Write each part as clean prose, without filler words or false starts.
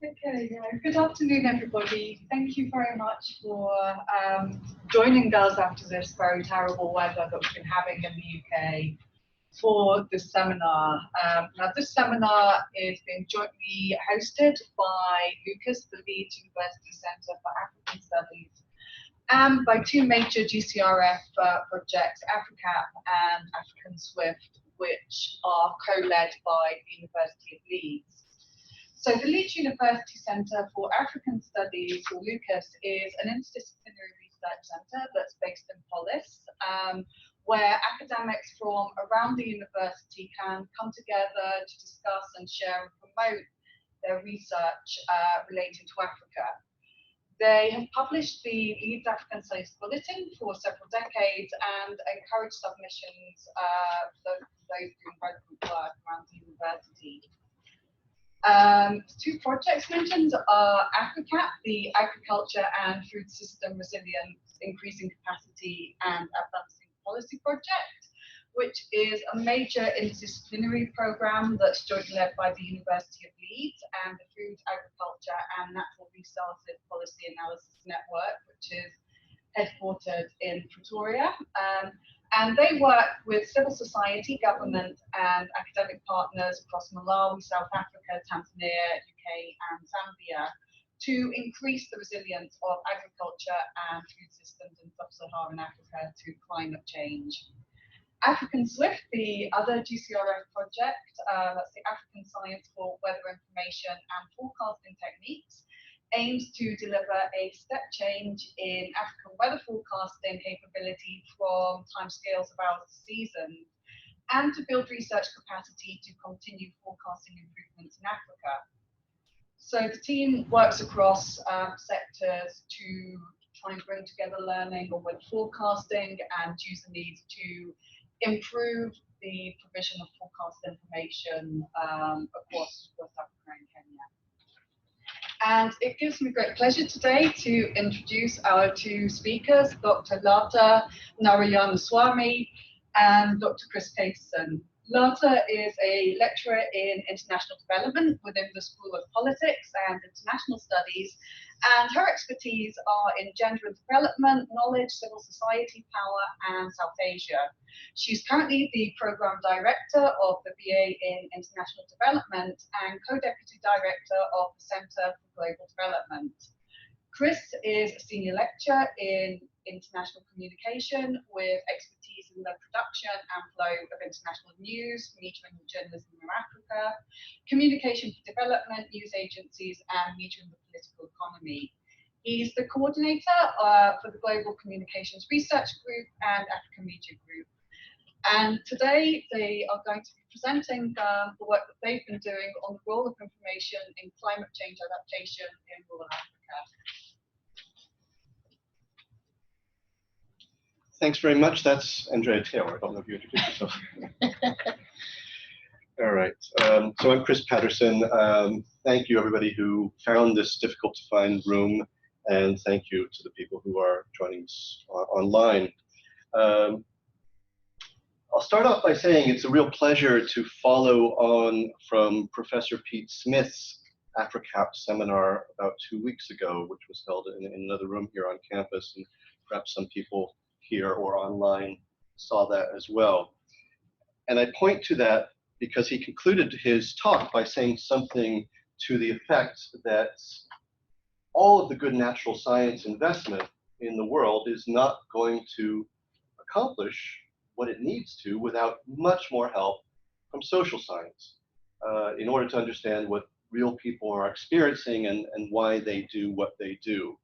Okay, good afternoon, everybody. Thank you very much for joining us after this very terrible weather that we've been having in the UK for this seminar. Now, this seminar is being jointly hosted by Lucas, the Leeds University Centre for African Studies, and by two major GCRF projects, AFRICAP and African Swift, which are co-led by the University of Leeds. So the Leeds University Centre for African Studies, or LUCAS, is an interdisciplinary research centre that's based in Polis, where academics from around the university can come together to discuss and share and promote their research relating to Africa. They have published the Leeds African Studies Bulletin for several decades and encourage submissions for those doing relevant work around the university. Two projects mentioned are AFRICAP, the Agriculture and Food System Resilience, Increasing Capacity and Advancing Policy Project, which is a major interdisciplinary program that's jointly led by the University of Leeds and the Food, Agriculture and Natural Resources Policy Analysis Network, which is headquartered in Pretoria. And they work with civil society, government, and academic partners across Malawi, South Africa, Tanzania, UK, and Zambia to increase the resilience of agriculture and food systems in sub-Saharan Africa to climate change. African Swift, the other GCRF project, that's the African Science for Weather Information and Forecasting Techniques, aims to deliver a step change in African weather forecasting capability from timescales of hours to seasons, and to build research capacity to continue forecasting improvements in Africa. So the team works across sectors to try and bring together learning on weather forecasting and user needs to improve the provision of forecast information across West Africa and Kenya. And it gives me great pleasure today to introduce our two speakers, Dr. Lata Narayanaswamy and Dr. Chris Paterson. Lata is a lecturer in international development within the School of Politics and International Studies, and her expertise are in gender and development, knowledge, civil society, power, and South Asia. She's currently the Program Director of the BA in International Development and Co-Deputy Director of the Centre for Global Development. Chris is a Senior Lecturer in International Communication with expertise in the production and flow of international news, media and journalism in Africa, communication for development, news agencies, and media in the political economy. He's the coordinator for the Global Communications Research Group and African Media Group. And today they are going to be presenting the work that they've been doing on the role of information in climate change adaptation in rural Africa. Thanks very much. That's Andrea Taylor. I don't know if you introduced yourself. All right. So I'm Chris Paterson. Thank you, everybody who found this difficult to find room, and thank you to the people who are joining us online. I'll start off by saying it's a real pleasure to follow on from Professor Pete Smith's AFRICAP seminar about 2 weeks ago, which was held in another room here on campus, and perhaps some people here or online saw that as well. And I point to that because he concluded his talk by saying something to the effect that all of the good natural science investment in the world is not going to accomplish what it needs to without much more help from social science in order to understand what real people are experiencing and why they do what they do.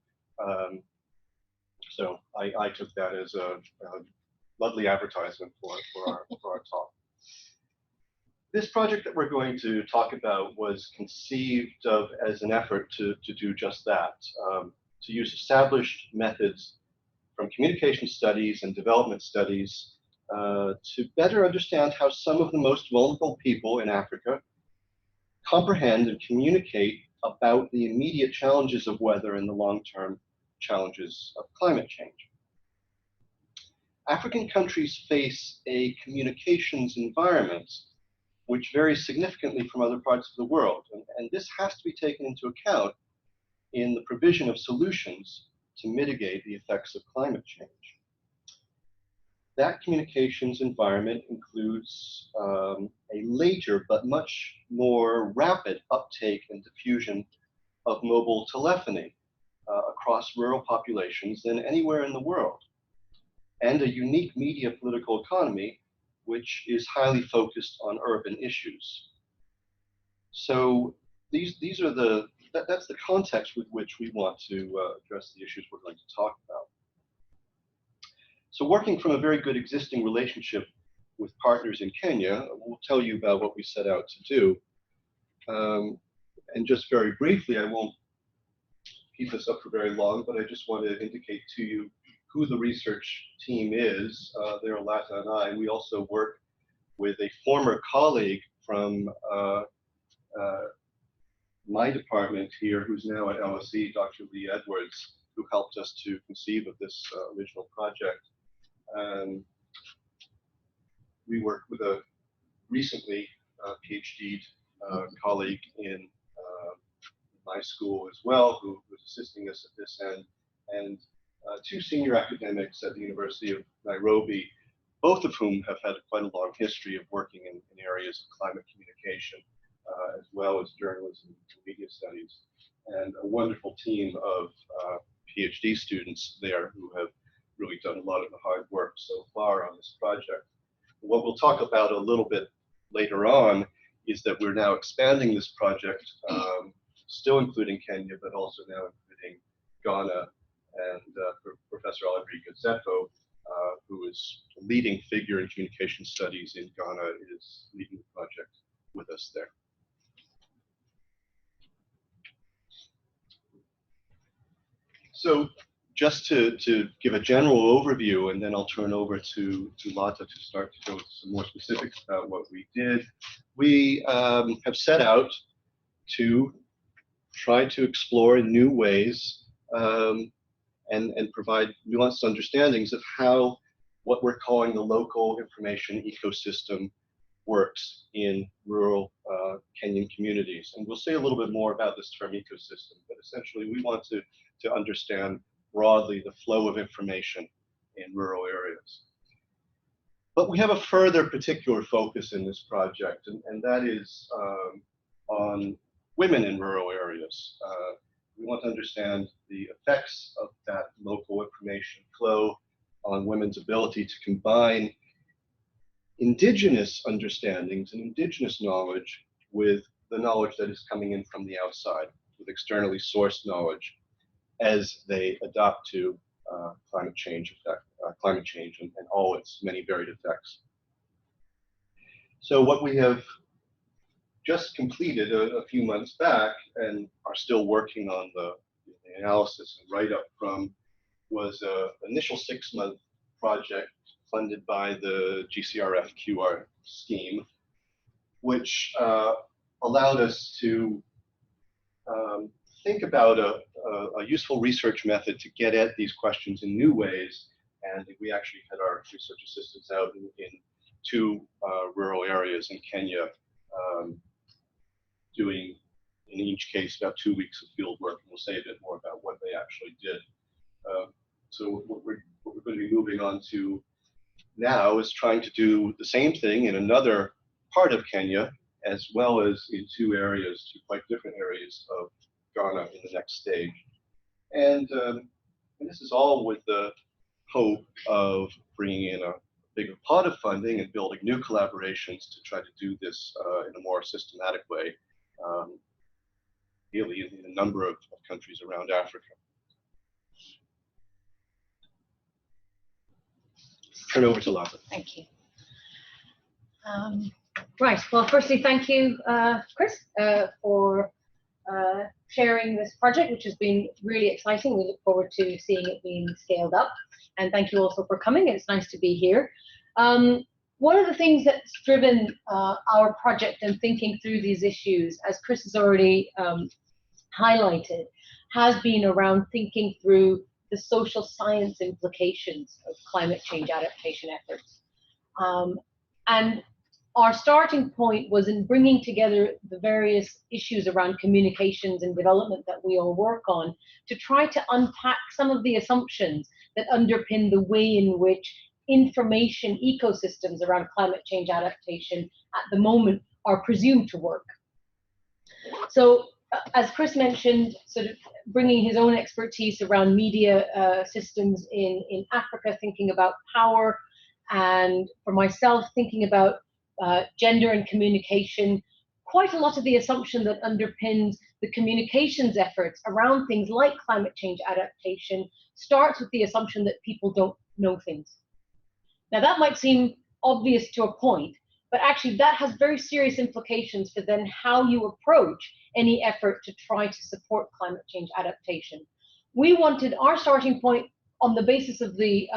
So I took that as a lovely advertisement for our talk. This project that we're going to talk about was conceived of as an effort to do just that, to use established methods from communication studies and development studies to better understand how some of the most vulnerable people in Africa comprehend and communicate about the immediate challenges of weather and the long-term challenges of climate change. African countries face a communications environment which varies significantly from other parts of the world. And this has to be taken into account in the provision of solutions to mitigate the effects of climate change. That communications environment includes a later but much more rapid uptake and diffusion of mobile telephony across rural populations than anywhere in the world, and a unique media political economy which is highly focused on urban issues. So these are that's the context with which we want to address the issues we're going to talk about. So working from a very good existing relationship with partners in Kenya, we'll tell you about what we set out to do. And just very briefly, I won't keep this up for very long, but I just want to indicate to you who the research team is. They're Lata and I. We also work with a former colleague from my department here, who's now at LSE, Dr. Lee Edwards, who helped us to conceive of this original project. We worked with a recently PhD colleague in my school as well, who was assisting us at this end, and two senior academics at the University of Nairobi, both of whom have had quite a long history of working in areas of climate communication, as well as journalism and media studies, and a wonderful team of PhD students there who have really done a lot of the hard work so far on this project. What we'll talk about a little bit later on is that we're now expanding this project, still including Kenya, but also now including Ghana, and Professor Audrey Gazzetto, who is a leading figure in communication studies in Ghana, is leading the project with us there. So just to give a general overview, and then I'll turn over to Lata to start to go into some more specifics about what we did. We have set out to try to explore new ways and provide nuanced understandings of how what we're calling the local information ecosystem works in rural Kenyan communities. And we'll say a little bit more about this term ecosystem, but essentially we want to understand broadly the flow of information in rural areas. But we have a further particular focus in this project, and that is on women in rural areas. We want to understand the effects of that local information flow on women's ability to combine indigenous understandings and indigenous knowledge with the knowledge that is coming in from the outside, with externally sourced knowledge, as they adapt to climate change and all its many varied effects. So what we have just completed a few months back and are still working on the analysis and write-up from was an initial 6-month project funded by the GCRF-QR scheme, which allowed us to think about a useful research method to get at these questions in new ways. And we actually had our research assistants out in 2 rural areas in Kenya, doing, in each case, about 2 weeks of field work. And we'll say a bit more about what they actually did. So what we're going to be moving on to now is trying to do the same thing in another part of Kenya, as well as in 2 areas, 2 quite different areas of Ghana in the next stage. And this is all with the hope of bringing in a bigger pot of funding and building new collaborations to try to do this in a more systematic way, really in a number of countries around Africa. Turn over to Lata. Thank you. Right, well, firstly, thank you, Chris, for sharing this project, which has been really exciting. We look forward to seeing it being scaled up. And thank you also for coming. It's nice to be here. One of the things that's driven our project and thinking through these issues, as Chris has already highlighted, has been around thinking through the social science implications of climate change adaptation efforts. And our starting point was in bringing together the various issues around communications and development that we all work on to try to unpack some of the assumptions that underpin the way in which information ecosystems around climate change adaptation at the moment are presumed to work. So as Chris mentioned, sort of bringing his own expertise around media systems in Africa, thinking about power, and for myself, thinking about gender and communication, quite a lot of the assumption that underpins the communications efforts around things like climate change adaptation starts with the assumption that people don't know things. Now that might seem obvious to a point, but actually that has very serious implications for then how you approach any effort to try to support climate change adaptation. We wanted our starting point on the basis of the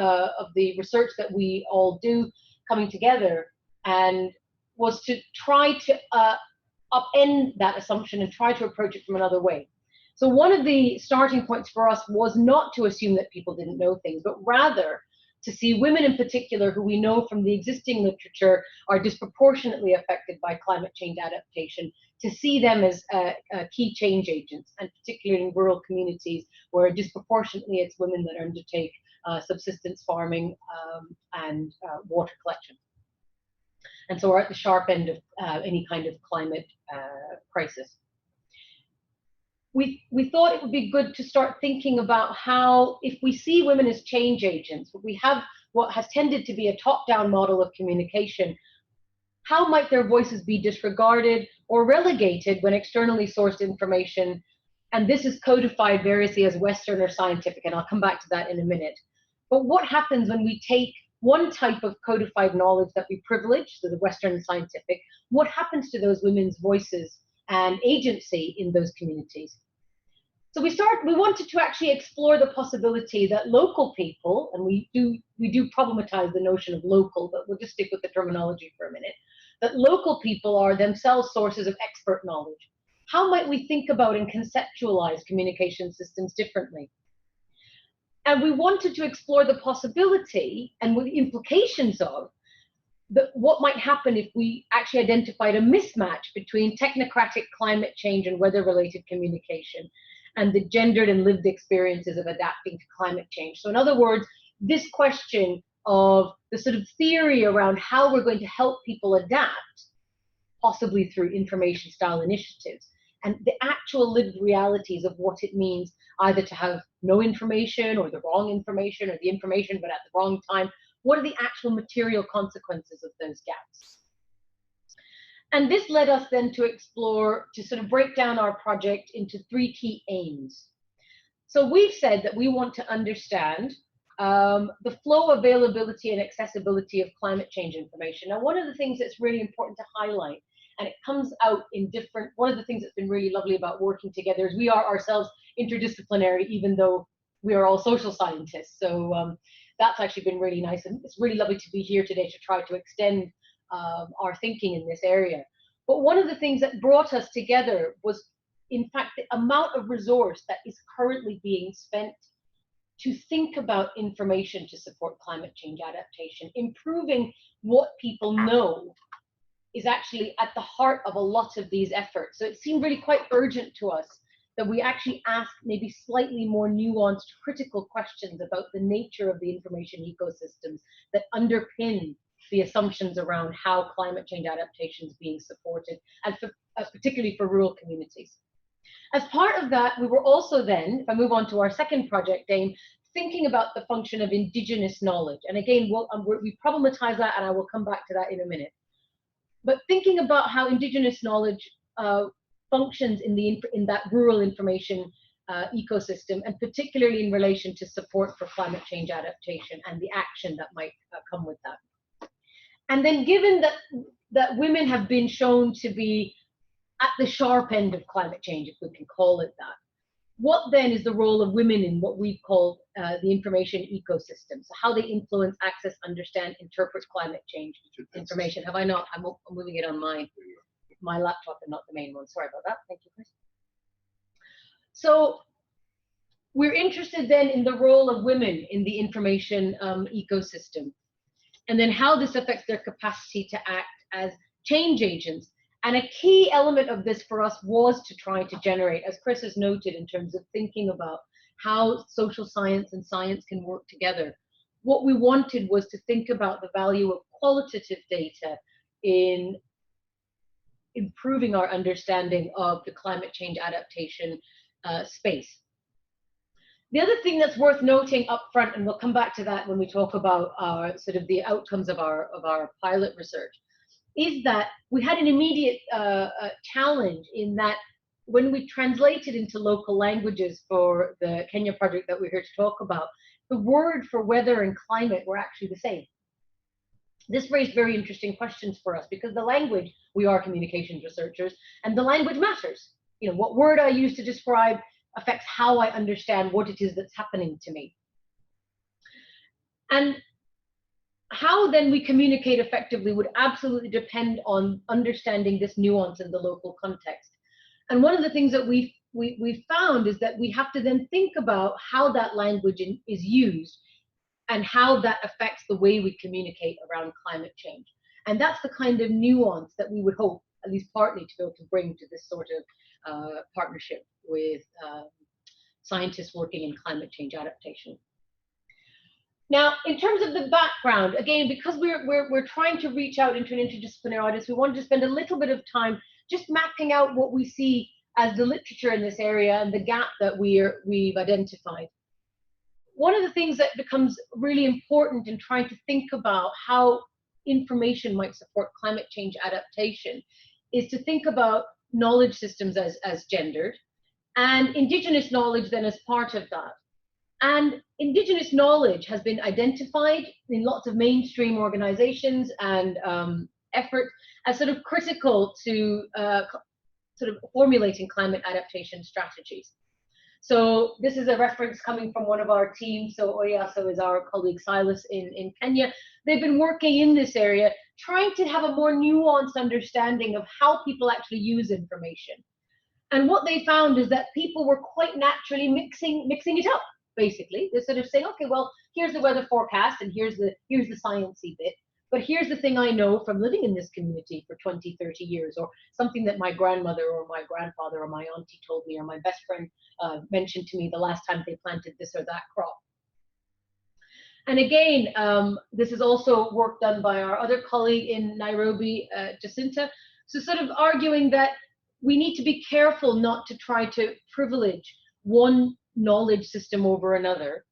research that we all do coming together, and was to try to upend that assumption and try to approach it from another way. So one of the starting points for us was not to assume that people didn't know things, but rather to see women in particular, who we know from the existing literature are disproportionately affected by climate change adaptation, to see them as key change agents, and particularly in rural communities where disproportionately it's women that undertake subsistence farming and water collection. And so we're at the sharp end of any kind of climate crisis. We thought it would be good to start thinking about how, if we see women as change agents, we have what has tended to be a top-down model of communication, how might their voices be disregarded or relegated when externally sourced information, and this is codified variously as Western or scientific, and I'll come back to that in a minute. But what happens when we take one type of codified knowledge that we privilege, so the Western scientific, what happens to those women's voices and agency in those communities? So we wanted to actually explore the possibility that local people, and we do problematize the notion of local, but we'll just stick with the terminology for a minute, that local people are themselves sources of expert knowledge. How might we think about and conceptualize communication systems differently? And we wanted to explore the possibility and what the implications of what might happen if we actually identified a mismatch between technocratic climate change and weather-related communication and the gendered and lived experiences of adapting to climate change. So in other words, this question of the sort of theory around how we're going to help people adapt, possibly through information-style initiatives, and the actual lived realities of what it means either to have no information or the wrong information, or the information but at the wrong time. What are the actual material consequences of those gaps? And this led us then to explore, to sort of break down our project into three key aims. So we've said that we want to understand the flow, availability, and accessibility of climate change information. Now, one of the things that's really important to highlight, and it comes out in different, one of the things that's been really lovely about working together is we are ourselves interdisciplinary, even though we are all social scientists. So that's actually been really nice, and it's really lovely to be here today to try to extend our thinking in this area. But one of the things that brought us together was, in fact, the amount of resource that is currently being spent to think about information to support climate change adaptation. Improving what people know is actually at the heart of a lot of these efforts. So it seemed really quite urgent to us that we actually ask maybe slightly more nuanced, critical questions about the nature of the information ecosystems that underpin the assumptions around how climate change adaptation is being supported, and particularly for rural communities. As part of that, we were also then, if I move on to our second project aim, thinking about the function of indigenous knowledge. And again, we problematize that, and I will come back to that in a minute. But thinking about how indigenous knowledge functions in that rural information ecosystem, and particularly in relation to support for climate change adaptation and the action that might come with that. And then given that women have been shown to be at the sharp end of climate change, if we can call it that, what then is the role of women in what we call the information ecosystem? So how they influence, access, understand, interpret climate change information. Have I not? I'm moving it on my laptop and not the main one. Sorry about that. Thank you, Chris. So we're interested then in the role of women in the information ecosystem, and then how this affects their capacity to act as change agents. And a key element of this for us was to try to generate, as Chris has noted, in terms of thinking about how social science and science can work together. What we wanted was to think about the value of qualitative data in improving our understanding of the climate change adaptation space. The other thing that's worth noting up front, and we'll come back to that when we talk about our sort of the outcomes of our pilot research, is that we had an immediate challenge in that when we translated into local languages for the Kenya project that we're here to talk about, the word for weather and climate were actually the same. This raised very interesting questions for us because the language, we are communications researchers, and the language matters. You know, what word I use to describe affects how I understand what it is that's happening to me. And how then we communicate effectively would absolutely depend on understanding this nuance in the local context. And one of the things that we found is that we have to then think about how that language is used and how that affects the way we communicate around climate change. And that's the kind of nuance that we would hope, at least partly, to be able to bring to this sort of partnership with scientists working in climate change adaptation. Now, in terms of the background, again, because we're trying to reach out into an interdisciplinary audience, we wanted to spend a little bit of time just mapping out what we see as the literature in this area and the gap that we've identified. One of the things that becomes really important in trying to think about how information might support climate change adaptation is to think about knowledge systems as gendered, and Indigenous knowledge then as part of that. And Indigenous knowledge has been identified in lots of mainstream organizations and effort as sort of critical to sort of formulating climate adaptation strategies. So this is a reference coming from one of our teams. So Oyaso is our colleague Silas in Kenya. They've been working in this area, trying to have a more nuanced understanding of how people actually use information. And what they found is that people were quite naturally mixing it up. Basically, they're sort of saying, okay, well, here's the weather forecast and here's the sciencey bit, but here's the thing I know from living in this community for 20, 30 years, or something that my grandmother or my grandfather or my auntie told me, or my best friend mentioned to me the last time they planted this or that crop. And again, this is also work done by our other colleague in Nairobi, Jacinta, so sort of arguing that we need to be careful not to try to privilege one knowledge system over another,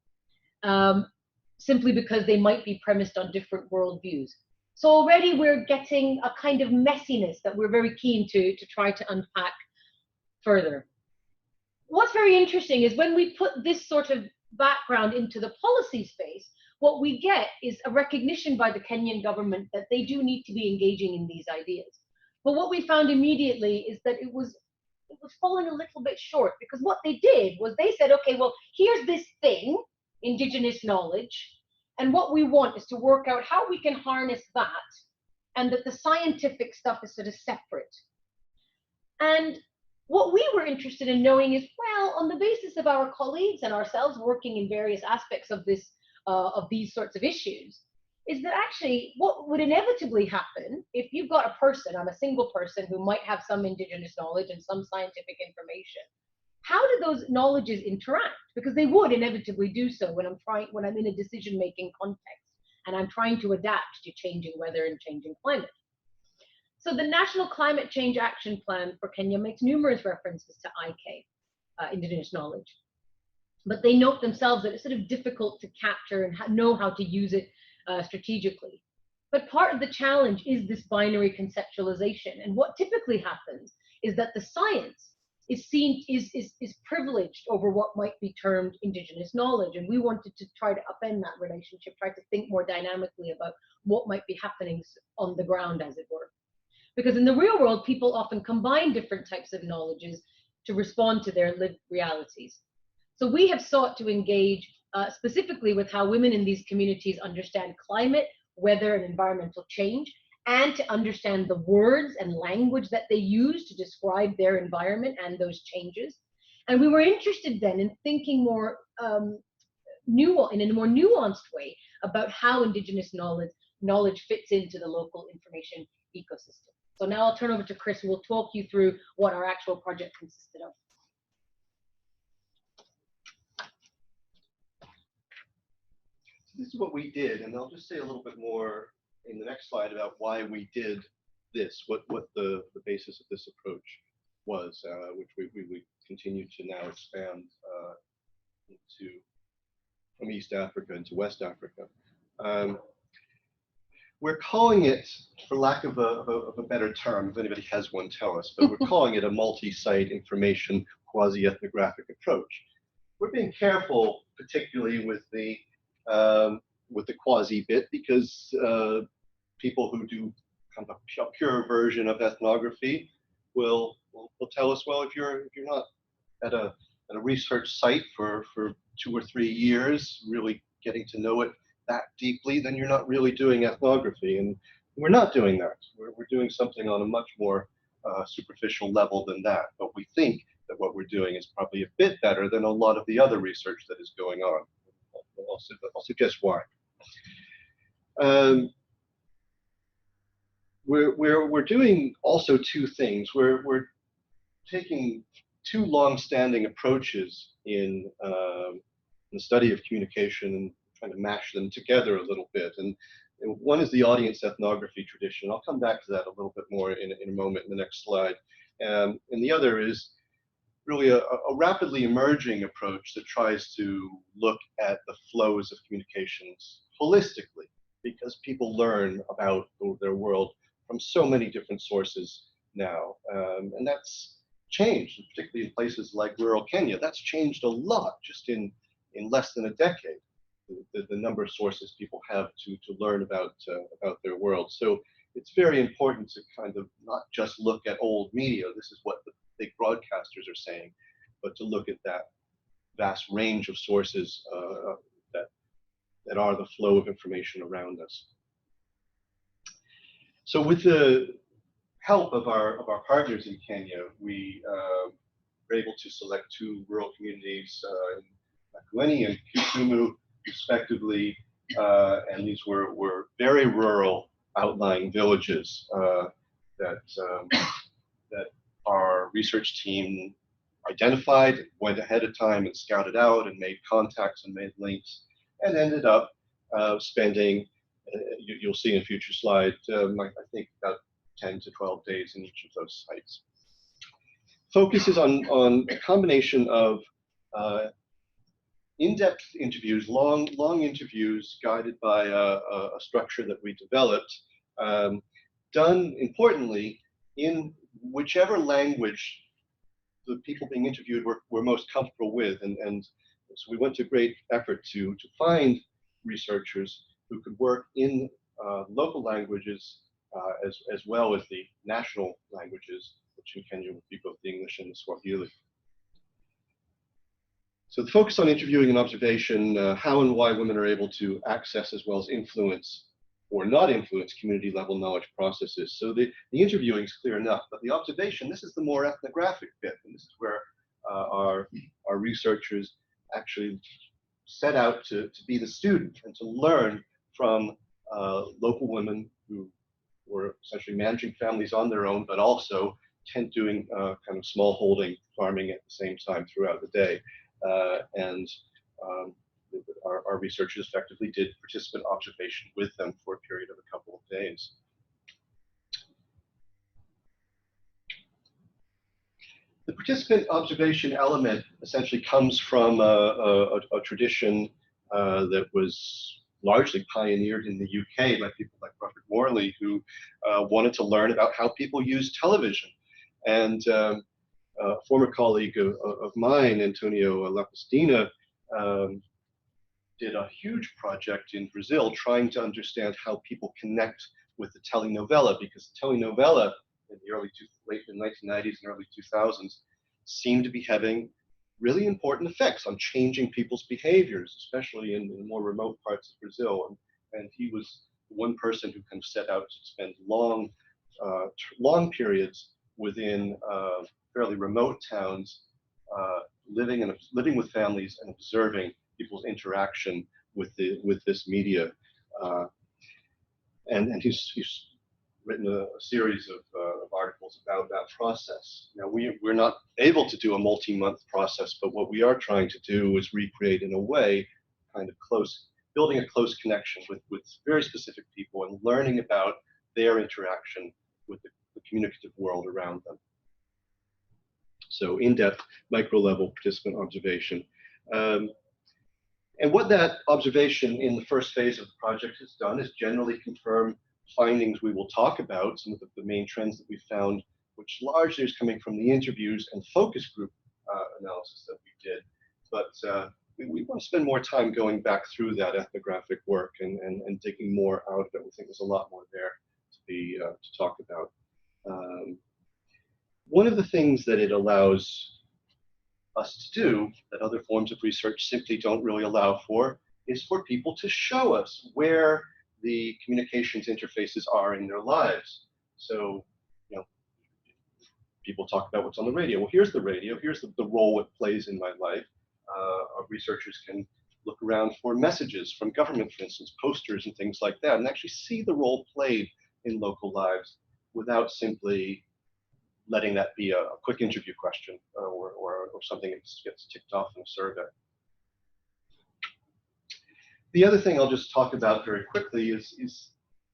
simply because they might be premised on different worldviews. So already we're getting a kind of messiness that we're very keen to try to unpack further. What's very interesting is when we put this sort of background into the policy space, what we get is a recognition by the Kenyan government that they do need to be engaging in these ideas. But what we found immediately is that it was falling a little bit short, because what they did was they said, okay, well, here's this thing, Indigenous knowledge, and what we want is to work out how we can harness that, and that the scientific stuff is sort of separate. And what we were interested in knowing is, well, on the basis of our colleagues and ourselves working in various aspects of this, of these sorts of issues, is that actually what would inevitably happen if you've got a person, I'm a single person who might have some Indigenous knowledge and some scientific information, how do those knowledges interact? Because they would inevitably do so when I'm in a decision-making context and I'm trying to adapt to changing weather and changing climate. So the National Climate Change Action Plan for Kenya makes numerous references to IK, Indigenous knowledge. But they note themselves that it's sort of difficult to capture and know how to use it strategically. But part of the challenge is this binary conceptualization. And what typically happens is that the science is seen is privileged over what might be termed Indigenous knowledge. And we wanted to try to upend that relationship, try to think more dynamically about what might be happening on the ground, as it were. Because in the real world, people often combine different types of knowledges to respond to their lived realities. So we have sought to engage specifically with how women in these communities understand climate, weather, and environmental change, and to understand the words and language that they use to describe their environment and those changes. And we were interested then in thinking more in a more nuanced way about how Indigenous knowledge fits into the local information ecosystem. So now I'll turn over to Chris, who will talk you through what our actual project consisted of. This is what we did, and I'll just say a little bit more in the next slide about why we did this, what the basis of this approach was, which we continue to now expand from East Africa into West Africa. We're calling it, for lack of a better term, if anybody has one, tell us, but we're calling it a multi-site information quasi-ethnographic approach. We're being careful, particularly with the quasi bit, because people who do kind of a pure version of ethnography will tell us, well, if you're not at a research site for 2 or 3 years, really getting to know it that deeply, then you're not really doing ethnography. And we're not doing that. We're doing something on a much more superficial level than that. But we think that what we're doing is probably a bit better than a lot of the other research that is going on. I'll suggest why. We're doing also 2 things. We're taking 2 long-standing approaches in the study of communication and trying to mash them together a little bit. And one is the audience ethnography tradition. I'll come back to that a little bit more in a moment in the next slide. And the other is really a rapidly emerging approach that tries to look at the flows of communications holistically, because people learn about their world from so many different sources now. And that's changed, particularly in places like rural Kenya. That's changed a lot just in less than a decade, the number of sources people have to learn about their world. So it's very important to kind of not just look at old media, this is what the big broadcasters are saying, but to look at that vast range of sources that are the flow of information around us. So with the help of our partners in Kenya, we were able to select 2 rural communities in Makueni and Kisumu, respectively, and these were very rural outlying villages that our research team identified, went ahead of time and scouted out and made contacts and made links, and ended up spending, you'll see in a future slide, I think about 10 to 12 days in each of those sites. Focuses on a combination of in-depth interviews, long interviews guided by a structure that we developed, done importantly in whichever language the people being interviewed were most comfortable with. And so we went to great effort to find researchers who could work in local languages as well as the national languages, which in Kenya would be both the English and the Swahili. So the focus on interviewing and observation, how and why women are able to access as well as influence or not influence community level knowledge processes. So the interviewing is clear enough, but the observation, this is the more ethnographic bit, and this is where our researchers actually set out to be the student and to learn from local women who were essentially managing families on their own, but also doing kind of small holding farming at the same time throughout the day. Our researchers effectively did participant observation with them for a period of a couple of days. The participant observation element essentially comes from a tradition that was largely pioneered in the UK by people like Robert Morley, who wanted to learn about how people use television. And a former colleague of mine, Antonio Lapastina, did a huge project in Brazil trying to understand how people connect with the telenovela, because the telenovela in the late 1990s and early 2000s seemed to be having really important effects on changing people's behaviors, especially in more remote parts of Brazil. And he was one person who kind of set out to spend long periods within fairly remote towns, living with families and observing people's interaction with this media. And he's written a series of articles about that process. Now, we're not able to do a multi-month process, but what we are trying to do is recreate in a way, kind of building a close connection with very specific people and learning about their interaction with the communicative world around them. So in-depth, micro-level participant observation. And what that observation in the first phase of the project has done is generally confirm findings we will talk about, some of the main trends that we found, which largely is coming from the interviews and focus group analysis that we did. But we want to spend more time going back through that ethnographic work and digging more out of it. We think there's a lot more there to talk about. One of the things that it allows us to do that other forms of research simply don't really allow for is for people to show us where the communications interfaces are in their lives. So, you know, people talk about what's on the radio. Well, here's the radio. Here's the role it plays in my life. Our researchers can look around for messages from government, for instance, posters and things like that, and actually see the role played in local lives without simply letting that be a quick interview question or something that gets ticked off in a survey. The other thing I'll just talk about very quickly is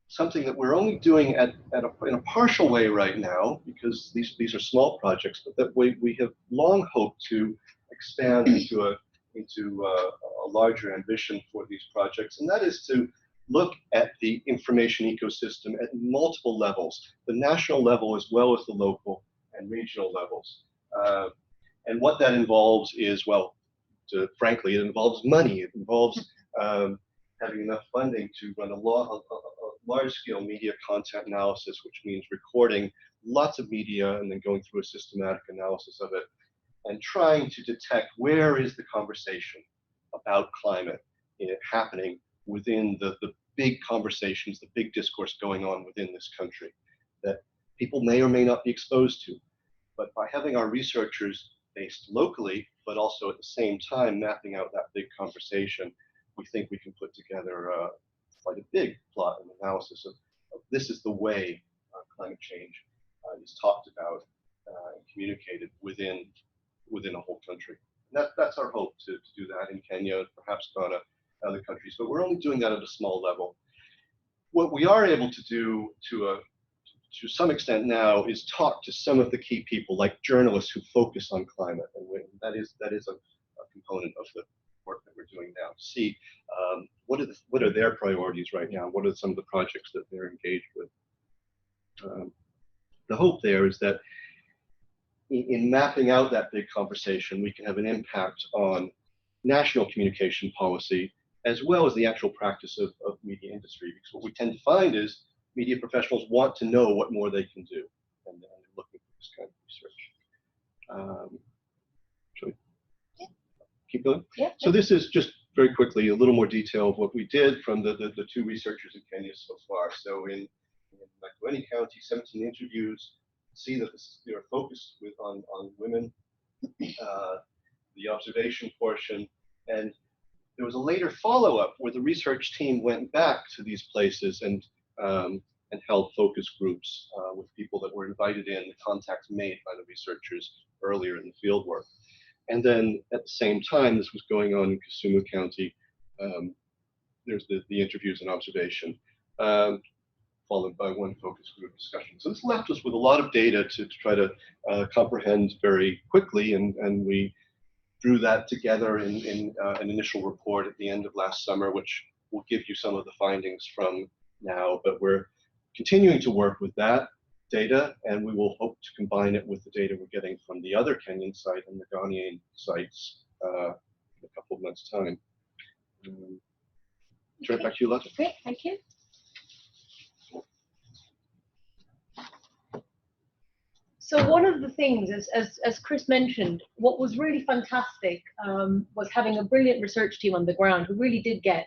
something that we're only doing in a partial way right now, because these are small projects, but that we have long hoped to expand into a larger ambition for these projects, and that is to look at the information ecosystem at multiple levels, the national level as well as the local and regional levels. And what that involves is, well, frankly, it involves money. It involves having enough funding to run a large-scale media content analysis, which means recording lots of media and then going through a systematic analysis of it and trying to detect where is the conversation about climate happening within the big conversations, the big discourse going on within this country that people may or may not be exposed to. But by having our researchers based locally, but also at the same time mapping out that big conversation, we think we can put together quite a big plot and analysis of this is the way climate change is talked about and communicated within a whole country. And that's our hope to do that in Kenya, perhaps Ghana, other countries, but we're only doing that at a small level. What we are able to do to some extent now is talk to some of the key people, like journalists who focus on climate, and that is a component of the work that we're doing now. To see what are their priorities right now, what are some of the projects that they're engaged with. The hope there is that in mapping out that big conversation, we can have an impact on national communication policy, as well as the actual practice of media industry. Because what we tend to find is media professionals want to know what more they can do, and they're looking for this kind of research. Shall we keep going? Yeah. So this is just very quickly a little more detail of what we did from the two researchers in Kenya so far. So in Makueni County, 17 interviews. See that they are focused on women, the observation portion, and there was a later follow-up where the research team went back to these places and held focus groups with people that were invited in, the contacts made by the researchers earlier in the field work. And then at the same time, this was going on in Kisumu County, there's the interviews and observation, followed by one focus group discussion. So this left us with a lot of data to try to comprehend very quickly, and we drew that together in an initial report at the end of last summer, which will give you some of the findings from now, but we're continuing to work with that data, and we will hope to combine it with the data we're getting from the other Kenyan site and the Ghanaian sites in a couple of months' time. Turn it back to you, Lata. Great, thank you. So one of the things, as Chris mentioned, what was really fantastic was having a brilliant research team on the ground who really did get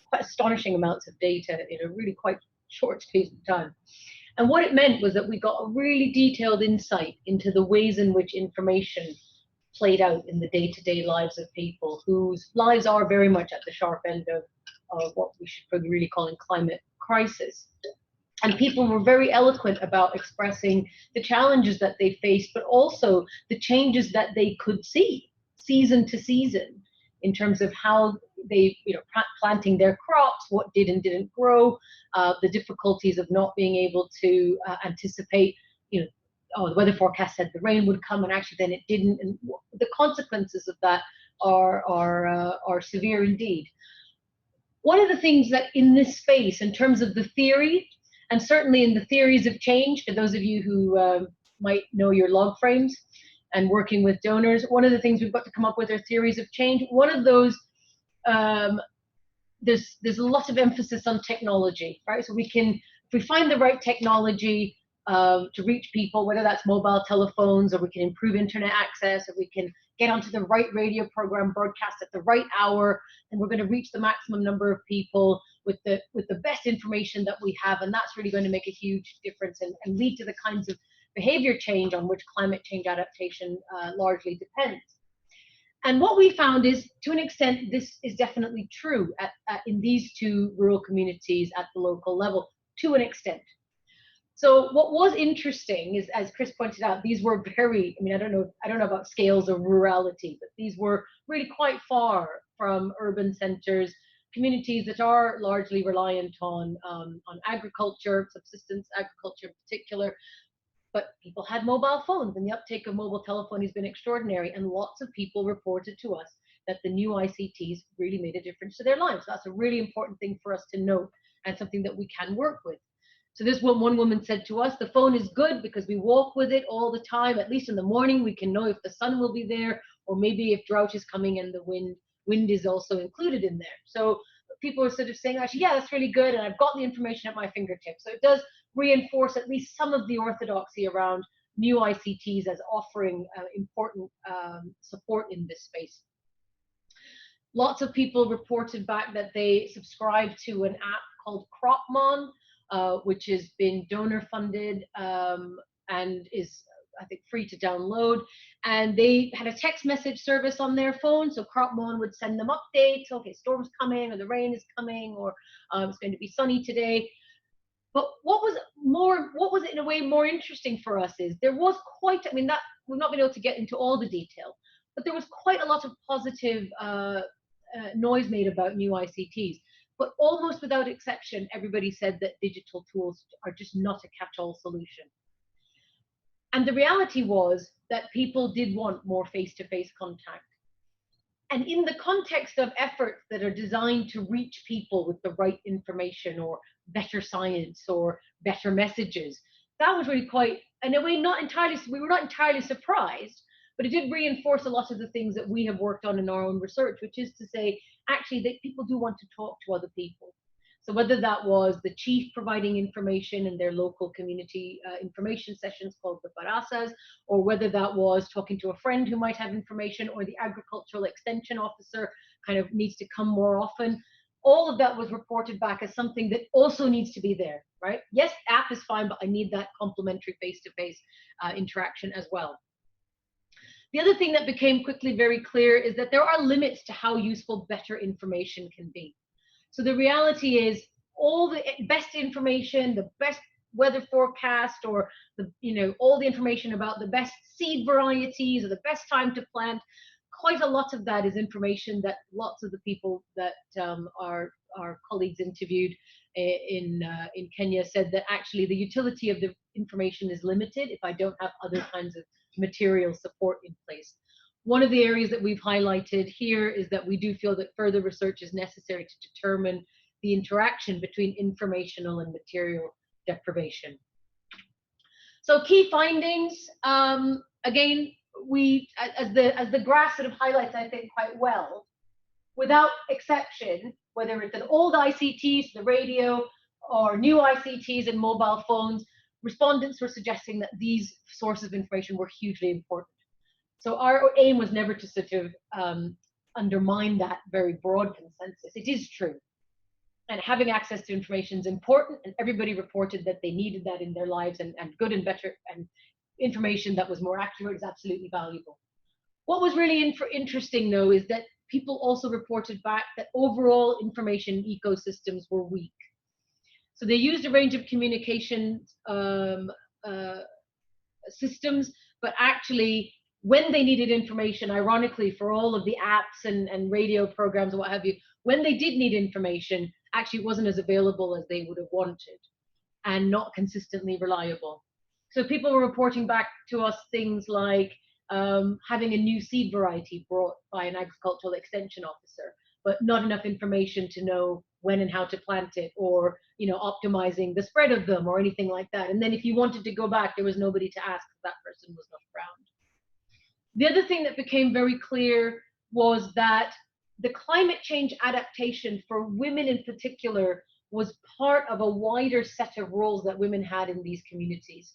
quite astonishing amounts of data in a really quite short space of time. And what it meant was that we got a really detailed insight into the ways in which information played out in the day-to-day lives of people whose lives are very much at the sharp end of what we should probably really call a climate crisis. And people were very eloquent about expressing the challenges that they faced, but also the changes that they could see season to season in terms of how they, planting their crops, what did and didn't grow, the difficulties of not being able to anticipate, the weather forecast said the rain would come and actually then it didn't, and the consequences of that are severe indeed. One of the things that in this space, in terms of the theory, and certainly in the theories of change, for those of you who might know your log frames and working with donors, one of the things we've got to come up with are theories of change. One of those, there's a lot of emphasis on technology, right? So if we find the right technology to reach people, whether that's mobile telephones, or we can improve internet access, or we can get onto the right radio program broadcast at the right hour, and we're going to reach the maximum number of people with the best information that we have, and that's really going to make a huge difference and lead to the kinds of behavior change on which climate change adaptation largely depends. And what we found is, to an extent, this is definitely true in these two rural communities at the local level, to an extent. So what was interesting is, as Chris pointed out, these were very, I don't know about scales of rurality, but these were really quite far from urban centers, communities that are largely reliant on agriculture, subsistence agriculture in particular. But people had mobile phones, and the uptake of mobile telephony has been extraordinary, and lots of people reported to us that the new ICTs really made a difference to their lives. That's a really important thing for us to note, and something that we can work with. So this one woman said to us, the phone is good because we walk with it all the time. At least in the morning, we can know if the sun will be there, or maybe if drought is coming and the wind is also included in there. So people are sort of saying, actually, yeah, that's really good, and I've got the information at my fingertips. So it does reinforce at least some of the orthodoxy around new ICTs as offering important support in this space. Lots of people reported back that they subscribed to an app called CropMon, which has been donor funded and is, I think, free to download. And they had a text message service on their phone, so CropMon would send them updates. Okay, storm's coming, or the rain is coming, or it's going to be sunny today. But what was in a way more interesting for us is there was quite, we've not been able to get into all the detail, but there was quite a lot of positive noise made about new ICTs. But almost without exception, everybody said that digital tools are just not a catch-all solution. And the reality was that people did want more face-to-face contact. And in the context of efforts that are designed to reach people with the right information, or better science, or better messages, that was really quite, in a way, we were not entirely surprised, but it did reinforce a lot of the things that we have worked on in our own research, which is to say, actually, that people do want to talk to other people. So whether that was the chief providing information in their local community information sessions called the Parasas, or whether that was talking to a friend who might have information, or the agricultural extension officer kind of needs to come more often, all of that was reported back as something that also needs to be there, right? Yes, app is fine, but I need that complementary face-to-face interaction as well. The other thing that became quickly very clear is that there are limits to how useful better information can be. So the reality is, all the best information, the best weather forecast, or all the information about the best seed varieties or the best time to plant, quite a lot of that is information that lots of the people that our colleagues interviewed in Kenya said that actually the utility of the information is limited if I don't have other kinds of material support in place. One of the areas that we've highlighted here is that we do feel that further research is necessary to determine the interaction between informational and material deprivation. So key findings, again, as the graph sort of highlights, I think, quite well, without exception, whether it's an old ICTs, the radio, or new ICTs and mobile phones, respondents were suggesting that these sources of information were hugely important. So our aim was never to sort of undermine that very broad consensus. It is true. And having access to information is important, and everybody reported that they needed that in their lives, and good and better and information that was more accurate is absolutely valuable. What was really interesting, though, is that people also reported back that overall information ecosystems were weak. So they used a range of communication systems, but actually when they needed information, ironically, for all of the apps and radio programs and what have you, when they did need information, actually it wasn't as available as they would have wanted and not consistently reliable. So people were reporting back to us things like having a new seed variety brought by an agricultural extension officer, but not enough information to know when and how to plant it, or optimizing the spread of them or anything like that. And then if you wanted to go back, there was nobody to ask if that person was not around. The other thing that became very clear was that the climate change adaptation for women in particular was part of a wider set of roles that women had in these communities.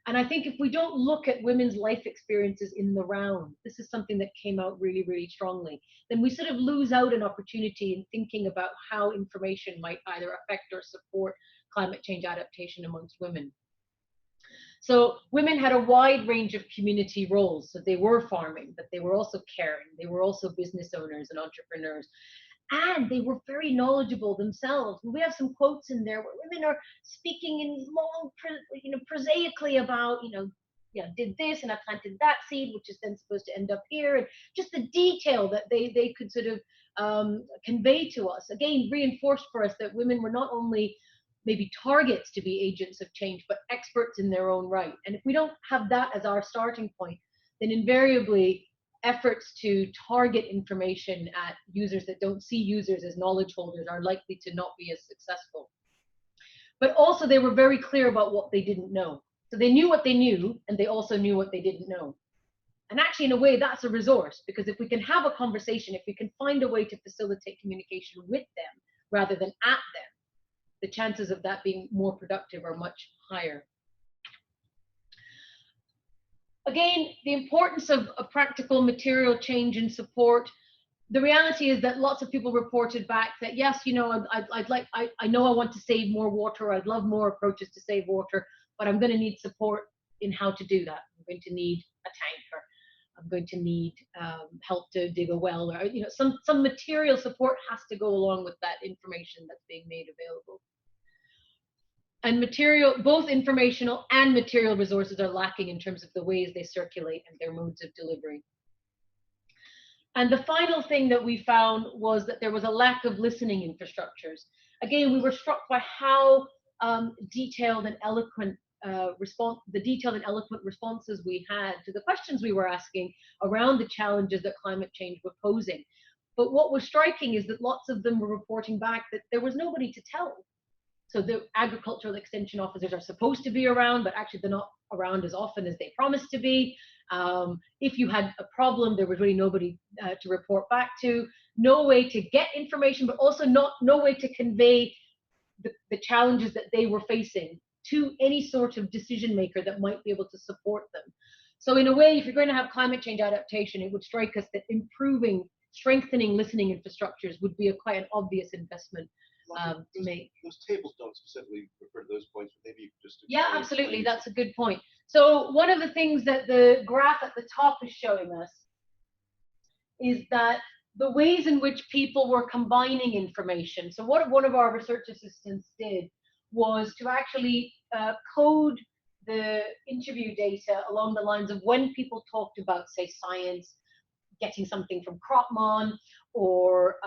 And I think if we don't look at women's life experiences in the round, this is something that came out really, really strongly, then we sort of lose out an opportunity in thinking about how information might either affect or support climate change adaptation amongst women. So women had a wide range of community roles. So they were farming, but they were also caring. They were also business owners and entrepreneurs. And they were very knowledgeable themselves. We have some quotes in there where women are speaking in long, prosaically about, did this and I planted that seed, which is then supposed to end up here. And just the detail that they could sort of convey to us, again, reinforced for us that women were not only maybe targets to be agents of change, but experts in their own right. And if we don't have that as our starting point, then invariably efforts to target information at users that don't see users as knowledge holders are likely to not be as successful. But also they were very clear about what they didn't know. So they knew what they knew, and they also knew what they didn't know. And actually, in a way, that's a resource, because if we can have a conversation, if we can find a way to facilitate communication with them rather than at them, the chances of that being more productive are much higher. Again, the importance of a practical material change and support. The reality is that lots of people reported back that, yes, I know I want to save more water. I'd love more approaches to save water, but I'm going to need support in how to do that. I'm going to need a tanker. I'm going to need help to dig a well, or some material support has to go along with that information that's being made available. And both informational and material resources are lacking in terms of the ways they circulate and their modes of delivery. And the final thing that we found was that there was a lack of listening infrastructures. Again, we were struck by how detailed and eloquent responses we had to the questions we were asking around the challenges that climate change were posing. But what was striking is that lots of them were reporting back that there was nobody to tell. So the agricultural extension officers are supposed to be around, but actually they're not around as often as they promised to be. If you had a problem, there was really nobody to report back to. No way to get information, but also no way to convey the challenges that they were facing to any sort of decision maker that might be able to support them. So in a way, if you're going to have climate change adaptation, it would strike us that strengthening listening infrastructures would be quite an obvious investment to make. Those tables don't specifically refer to those points, but maybe you could just explain. Yeah, absolutely. That's a good point. So one of the things that the graph at the top is showing us is that the ways in which people were combining information. So what one of our research assistants did was to actually code the interview data along the lines of when people talked about, say, science, getting something from Cropmon, or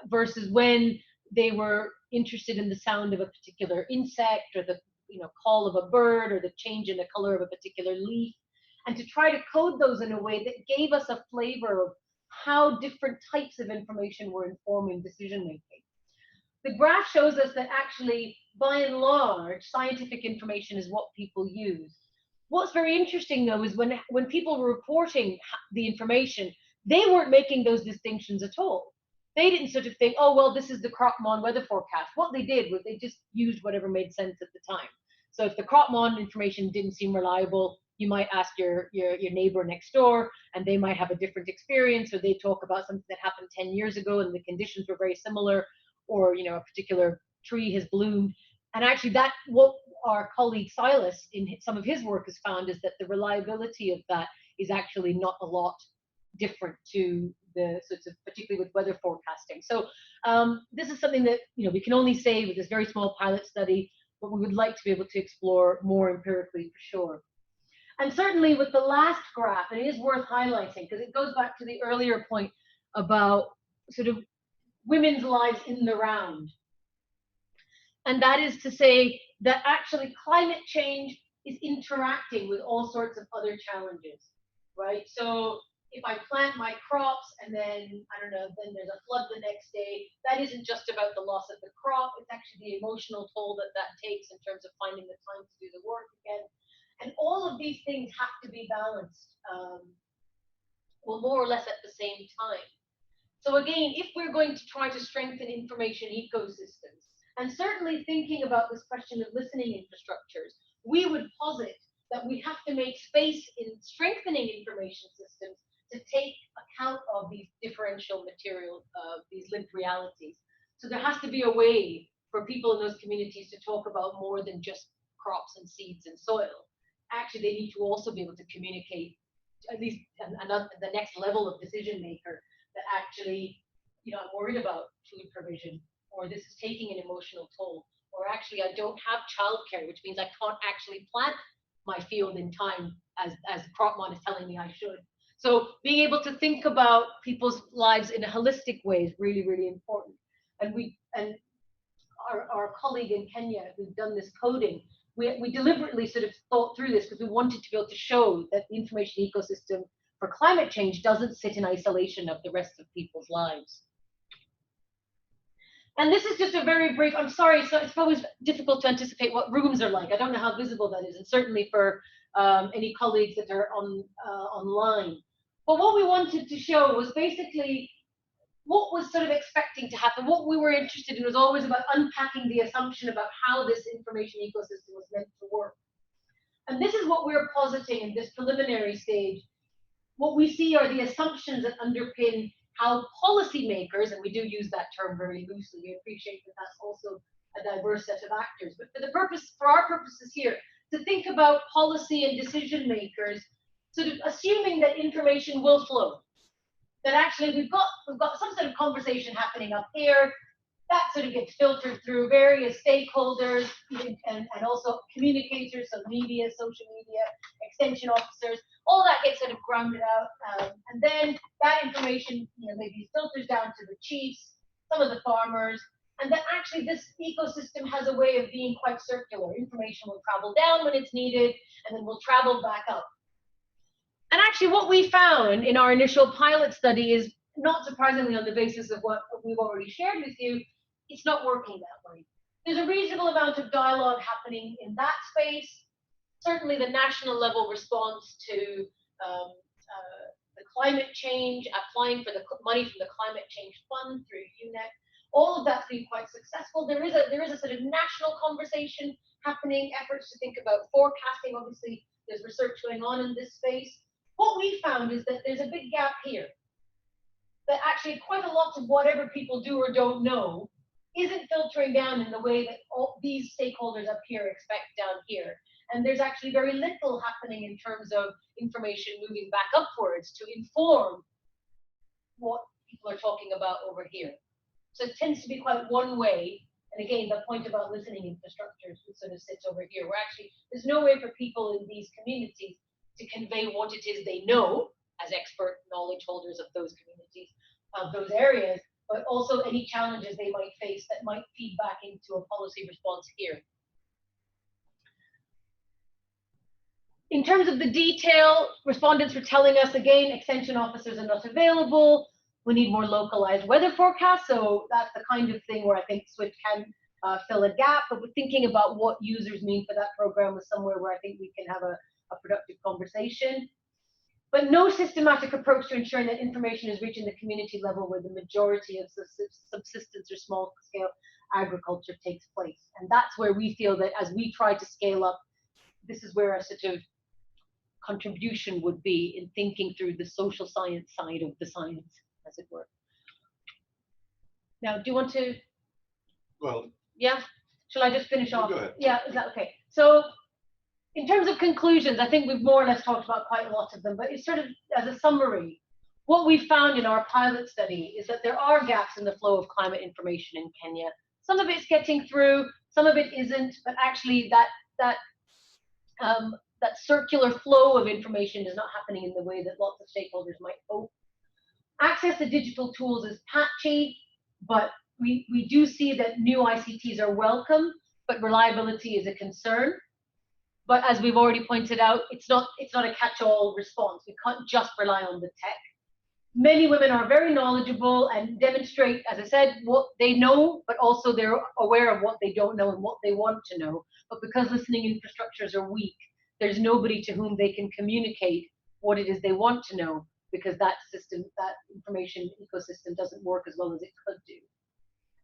versus when they were interested in the sound of a particular insect, or the call of a bird, or the change in the color of a particular leaf, and to try to code those in a way that gave us a flavor of how different types of information were informing decision making. The graph shows us that actually, by and large, scientific information is what people use. What's very interesting, though, is when people were reporting the information, they weren't making those distinctions at all. They didn't sort of think, oh, well, this is the Cropmon weather forecast. What they did was they just used whatever made sense at the time. So if the Cropmon information didn't seem reliable, you might ask your neighbor next door, and they might have a different experience, or they talk about something that happened 10 years ago and the conditions were very similar, or a particular tree has bloomed. And actually what our colleague Silas in some of his work has found is that the reliability of that is actually not a lot different to the sorts of, particularly with weather forecasting. So this is something that, you know, we can only say with this very small pilot study, but we would like to be able to explore more empirically for sure. And certainly with the last graph, and it is worth highlighting because it goes back to the earlier point about sort of women's lives in the round. And that is to say that actually climate change is interacting with all sorts of other challenges, right? So if I plant my crops and then, I don't know, then there's a flood the next day, that isn't just about the loss of the crop, it's actually the emotional toll that that takes in terms of finding the time to do the work again. And all of these things have to be balanced, well, more or less at the same time. So again, if we're going to try to strengthen information ecosystems, and certainly thinking about this question of listening infrastructures, we would posit that we have to make space in strengthening information systems to take account of these differential material, these lived realities. So there has to be a way for people in those communities to talk about more than just crops and seeds and soil. Actually, they need to also be able to communicate, at least the next level of decision maker, that actually, you know, I'm worried about food provision, or this is taking an emotional toll, or actually I don't have childcare, which means I can't actually plant my field in time as Cropmon is telling me I should. So being able to think about people's lives in a holistic way is really, really important. And our colleague in Kenya who's done this coding, we deliberately sort of thought through this because we wanted to be able to show that the information ecosystem for climate change doesn't sit in isolation of the rest of people's lives. And this is just a very brief, I'm sorry, so it's always difficult to anticipate what rooms are like. I don't know how visible that is, and certainly for any colleagues that are online. But what we wanted to show was basically what was sort of expecting to happen. What we were interested in was always about unpacking the assumption about how this information ecosystem was meant to work. And this is what we're positing in this preliminary stage. What we see are the assumptions that underpin how policymakers, and we do use that term very loosely, we appreciate that that's also a diverse set of actors, but for our purposes here, to think about policy and decision makers, sort of assuming that information will flow. That actually we've got some sort of conversation happening up here, that sort of gets filtered through various stakeholders and also communicators, so media, social media, extension officers, all that gets sort of grounded out, and then that information, you know, maybe filters down to the chiefs, some of the farmers, and that actually this ecosystem has a way of being quite circular. Information will travel down when it's needed, and then will travel back up. And actually what we found in our initial pilot study is, not surprisingly on the basis of what we've already shared with you, it's not working that way. There's a reasonable amount of dialogue happening in that space. Certainly the national level response to the climate change, applying for the money from the Climate Change Fund through UNEP, all of that's been quite successful. There is a sort of national conversation happening, efforts to think about forecasting. Obviously, there's research going on in this space. What we found is that there's a big gap here. That actually quite a lot of whatever people do or don't know isn't filtering down in the way that all these stakeholders up here expect down here. And there's actually very little happening in terms of information moving back upwards to inform what people are talking about over here. So it tends to be quite one way. And again, the point about listening infrastructures sort of sits over here, where actually there's no way for people in these communities to convey what it is they know as expert knowledge holders of those communities, of those areas, but also any challenges they might face that might feed back into a policy response here. In terms of the detail, respondents were telling us, again, extension officers are not available. We need more localized weather forecasts. So that's the kind of thing where I think Switch can fill a gap, but we're thinking about what users mean for that program is somewhere where I think we can have a productive conversation. But no systematic approach to ensuring that information is reaching the community level where the majority of subsistence or small scale agriculture takes place. And that's where we feel that as we try to scale up, this is where a sort of contribution would be in thinking through the social science side of the science, as it were. Now, do you want to? Well. Yeah. Shall I just finish off? Go ahead. Yeah. Is that okay? So, in terms of conclusions, I think we've more or less talked about quite a lot of them. But it's sort of as a summary, what we found in our pilot study is that there are gaps in the flow of climate information in Kenya. Some of it's getting through, some of it isn't, but actually that circular flow of information is not happening in the way that lots of stakeholders might hope. Access to digital tools is patchy, but we do see that new ICTs are welcome, but reliability is a concern. But as we've already pointed out, it's not a catch-all response. We can't just rely on the tech. Many women are very knowledgeable and demonstrate, as I said, what they know, but also they're aware of what they don't know and what they want to know. But because listening infrastructures are weak, there's nobody to whom they can communicate what it is they want to know, because that system, that information ecosystem doesn't work as well as it could do.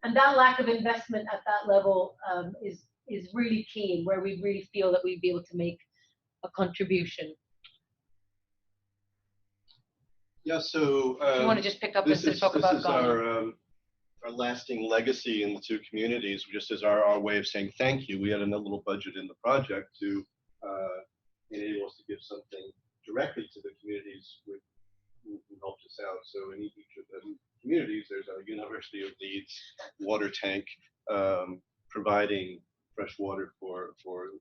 And that lack of investment at that level is really key, and where we really feel that we'd be able to make a contribution. Yeah, so you want to just pick up and talk about this is our lasting legacy in the two communities, just as our way of saying thank you. We had another little budget in the project to enable us to give something directly to the communities who helped us out. So in each of the communities, there's a University of Leeds water tank providing fresh water for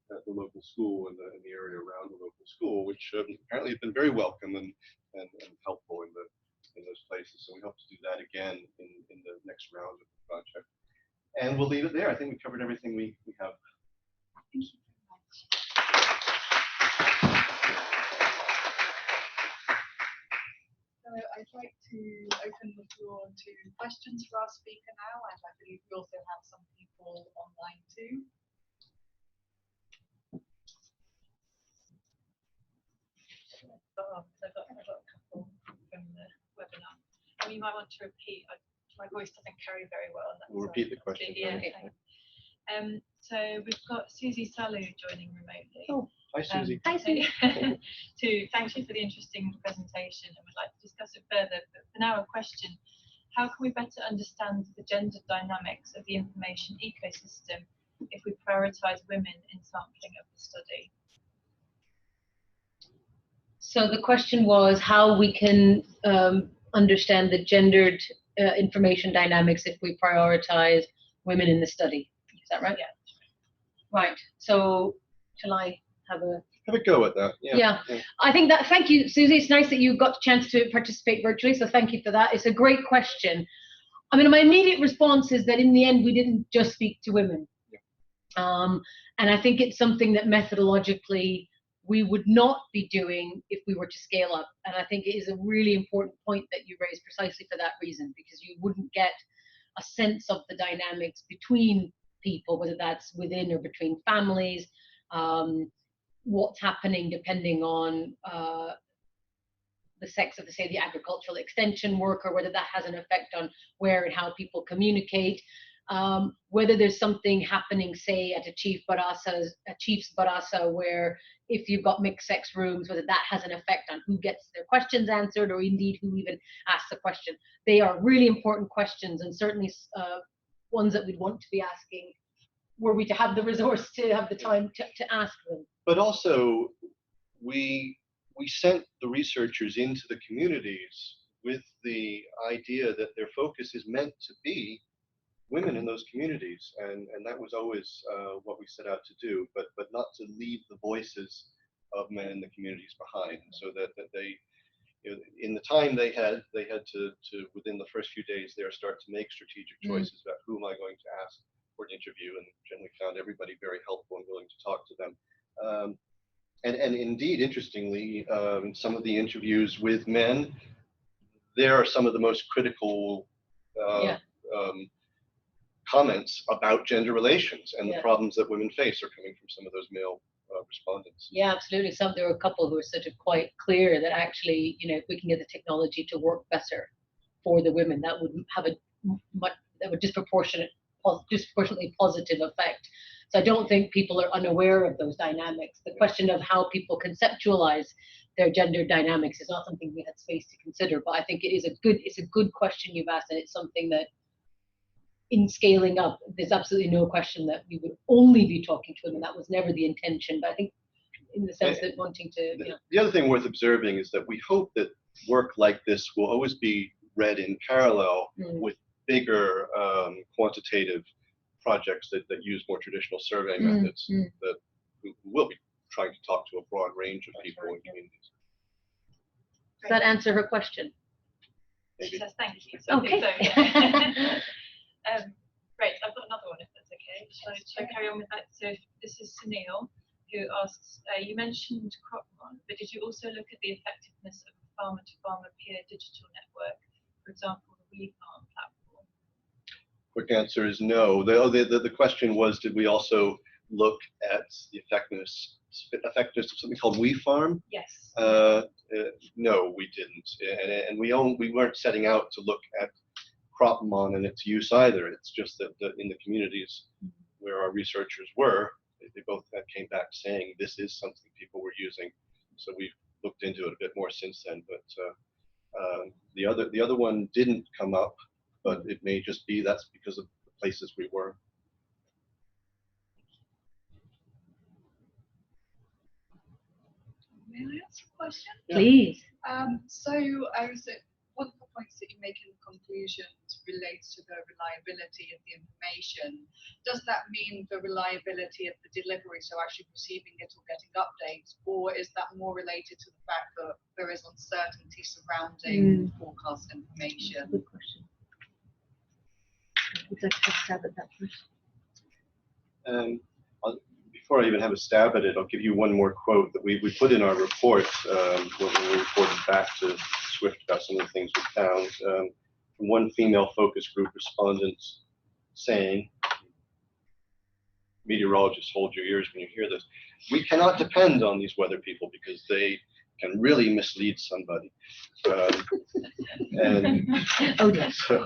the local school and the area around the local school, which apparently has been very welcome and helpful in those places. So we hope to do that again in the next round of the project. And we'll leave it there. I think we covered everything we have. Thank you very much. So I'd like to open the floor to questions for our speaker now, and I believe we also have some people online too. I've got a couple from the webinar. I mean, you might want to repeat. My voice doesn't carry very well. We'll repeat the question. Yeah. So we've got Susie Salu joining remotely. Oh, hi, Susie. Hi, Susie. To thank you for the interesting presentation, and we'd like to discuss it further. But for now, a question: how can we better understand the gender dynamics of the information ecosystem if we prioritise women in sampling of the study? So the question was how we can understand the gendered information dynamics if we prioritize women in the study. Is that right? Yeah. Right. So shall I have a go at that? Yeah. I think that, thank you, Susie. It's nice that you got the chance to participate virtually, so thank you for that. It's a great question. I mean, my immediate response is that in the end, we didn't just speak to women. Yeah. And I think it's something that methodologically we would not be doing if we were to scale up. And I think it is a really important point that you raised precisely for that reason, because you wouldn't get a sense of the dynamics between people, whether that's within or between families, what's happening depending on the sex of, say, the agricultural extension worker, whether that has an effect on where and how people communicate, whether there's something happening, say, at a chief's barasa, where if you've got mixed sex rooms, whether that has an effect on who gets their questions answered, or indeed who even asks the question. They are really important questions, and certainly ones that we'd want to be asking were we to have the resource to have the time to ask them. But also, we sent the researchers into the communities with the idea that their focus is meant to be women in those communities, and that was always what we set out to do, but not to leave the voices of men in the communities behind, so that they, you know, in the time they had to within the first few days there start to make strategic choices about who am I going to ask for an interview, and generally found everybody very helpful and willing to talk to them. And indeed, interestingly, some of the interviews with men, there are some of the most critical comments about gender relations and the problems that women face are coming from some of those male respondents. Yeah, absolutely. There were a couple who were sort of quite clear that actually, you know, if we can get the technology to work better for the women, that would have a disproportionately positive effect. So I don't think people are unaware of those dynamics. The question of how people conceptualize their gender dynamics is not something we had space to consider, but I think it's a good question you've asked, and it's something that in scaling up, there's absolutely no question that we would only be talking to women. That was never the intention, but I think in the sense that wanting to, The other thing worth observing is that we hope that work like this will always be read in parallel with bigger quantitative projects that use more traditional survey methods that who will be trying to talk to a broad range of people and communities. Does that answer her question? Maybe. Yes, thank you. So Okay. Great, I've got another one if that's okay. Shall I carry on with that? So this is Sunil, who asks, you mentioned Cropmon, but did you also look at the effectiveness of a farmer-to-farmer peer digital network, for example, the WeFarm platform? Quick answer is no. The question was, did we also look at the effectiveness of something called WeFarm? Yes. No, we didn't, and we weren't setting out to look at Cropmon and its use either. It's just that in the communities where our researchers were, they both came back saying this is something people were using. So we've looked into it a bit more since then. But the other one didn't come up, but it may just be that's because of the places we were. May I ask a question? Please. So one of the points that you make in the conclusions relates to the reliability of the information. Does that mean the reliability of the delivery, so actually receiving it or getting updates, or is that more related to the fact that there is uncertainty surrounding forecast information? Good question. Would you like to stab at that first? Before I even have a stab at it, I'll give you one more quote that we put in our report when we reported back to Swift about some of the things we found. From one female focus group respondent saying, meteorologists, hold your ears when you hear this, we cannot depend on these weather people because they can really mislead somebody. And Oh, yes. so,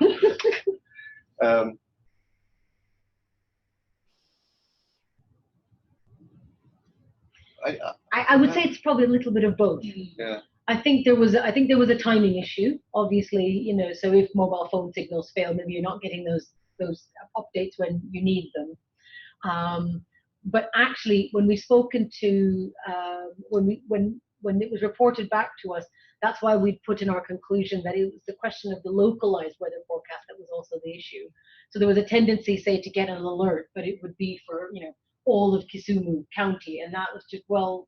I would say it's probably a little bit of both. yeah. I think there was a timing issue, obviously, you know, so if mobile phone signals fail, maybe you're not getting those updates when you need them. But actually, when we spoken to when it was reported back to us, that's why we put in our conclusion that it was the question of the localized weather forecast that was also the issue. So there was a tendency, say, to get an alert, but it would be for, you know, all of Kisumu County, and that was just, well,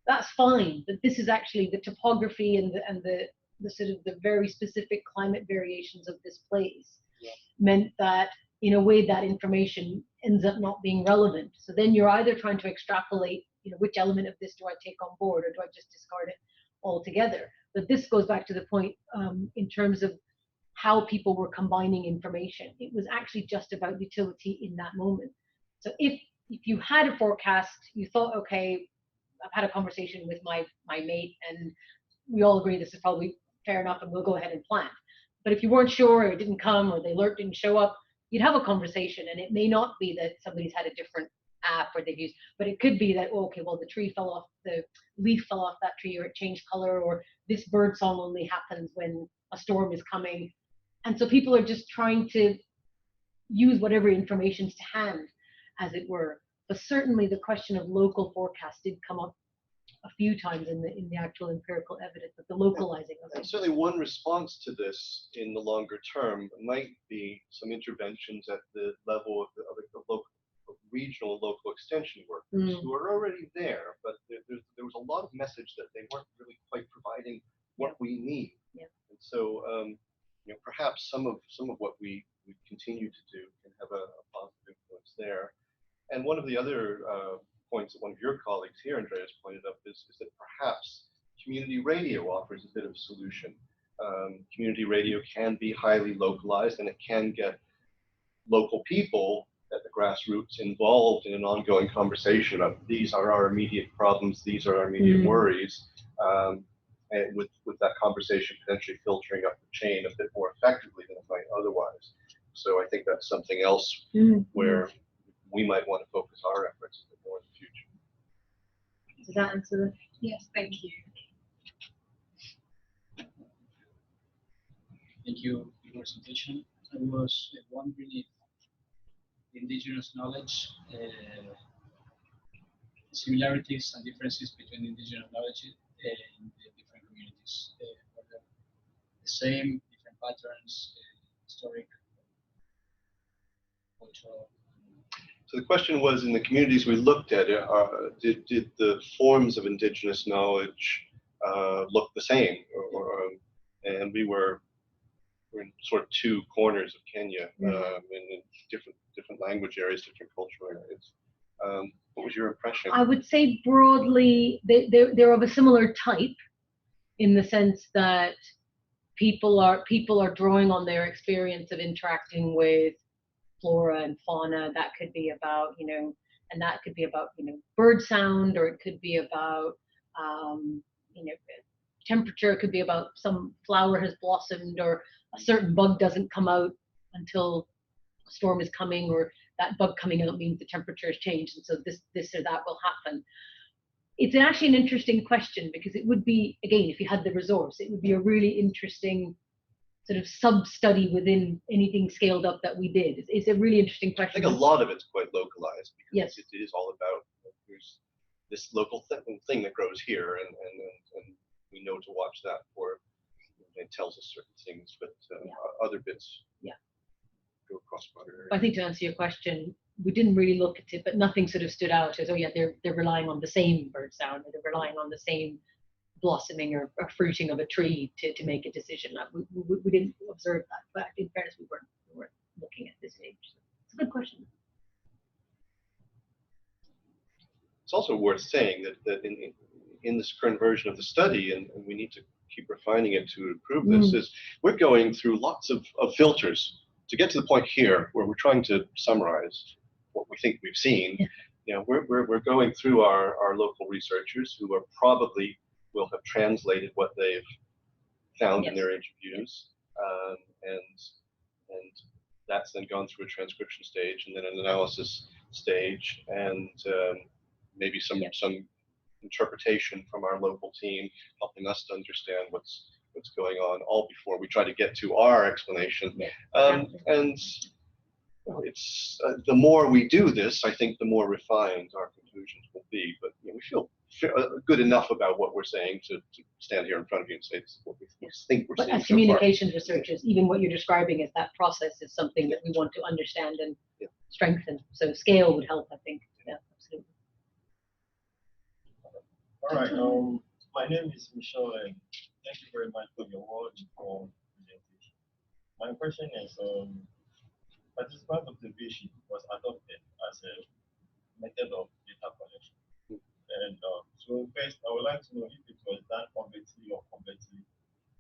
that's fine, but this is actually the topography and the sort of the very specific climate variations of this place meant that in a way that information ends up not being relevant. So then you're either trying to extrapolate, you know, which element of this do I take on board, or do I just discard it altogether? But this goes back to the point in terms of how people were combining information. It was actually just about utility in that moment. So if you had a forecast, you thought, okay, I've had a conversation with my mate and we all agree this is probably fair enough and we'll go ahead and plan. But if you weren't sure, or it didn't come, or the alert didn't show up, you'd have a conversation, and it may not be that somebody's had a different app or they've used, but it could be that, oh, okay, well, the leaf fell off that tree, or it changed color, or this bird song only happens when a storm is coming. And so people are just trying to use whatever information's to hand, as it were. But certainly the question of local forecast did come up a few times in the actual empirical evidence, but the localizing of it. And certainly one response to this in the longer term might be some interventions at the level of regional local extension workers who are already there, but there was a lot of message that they weren't really quite providing what we need. And so you know, perhaps some of what we continue to do can have a positive influence there. And one of the other points that one of your colleagues here, Andreas, pointed up is that perhaps community radio offers a bit of a solution. Community radio can be highly localized, and it can get local people at the grassroots involved in an ongoing conversation of these are our immediate problems, these are our immediate worries, and with that conversation potentially filtering up the chain a bit more effectively than it might otherwise. So I think that's something else where we might want to focus our efforts a bit more in the future. Does that answer it? Yes, thank you. Thank you for your presentation. I was wondering if indigenous knowledge, similarities and differences between indigenous knowledge in the different communities. communities, whether the same, different patterns, historic, cultural. So the question was, in the communities we looked at, did the forms of indigenous knowledge look the same? And we were in sort of two corners of Kenya, in different language areas, different cultural areas. What was your impression? I would say broadly, they're of a similar type, in the sense that people are drawing on their experience of interacting with flora and fauna. That could be about, and that could be about, bird sound, or it could be about, temperature. It could be about some flower has blossomed, or a certain bug doesn't come out until a storm is coming, or that bug coming out means the temperature has changed, and so this or that will happen. It's actually an interesting question, because it would be, again, if you had the resource, it would be a really interesting sort of sub-study within anything scaled up that we did. It's a really interesting question. I think a lot of it's quite localized, because yes, it is all about, there's this local thing that grows here, and we know to watch that for, it tells us certain things, but other bits go across broader areas. I think to answer your question, we didn't really look at it, but nothing sort of stood out as, oh yeah, they're relying on the same bird sound, or they're relying on the same blossoming or fruiting of a tree to make a decision. We didn't observe that, but in fairness, we weren't looking at this stage. So it's a good question. It's also worth saying that in this current version of the study, and we need to keep refining it to improve this, is we're going through lots of filters to get to the point here where we're trying to summarize what we think we've seen. We're going through our local researchers, who are probably will have translated what they've found in their interviews, and that's then gone through a transcription stage, and then an analysis stage, and maybe some interpretation from our local team, helping us to understand what's going on, all before we try to get to our explanation. And it's the more we do this, I think the more refined our conclusions will be. But we feel good enough about what we're saying to stand here in front of you and say this is what we think we're seeing. But as communications researchers, even what you're describing as that process is something that we want to understand and strengthen. So scale would help, I think. Yeah, absolutely. All right. My name is Michelle, and thank you very much for your well-informed presentation. My question is, participant observation was adopted as a method of data collection. And so first, I would like to know if it was done convexly or convexly.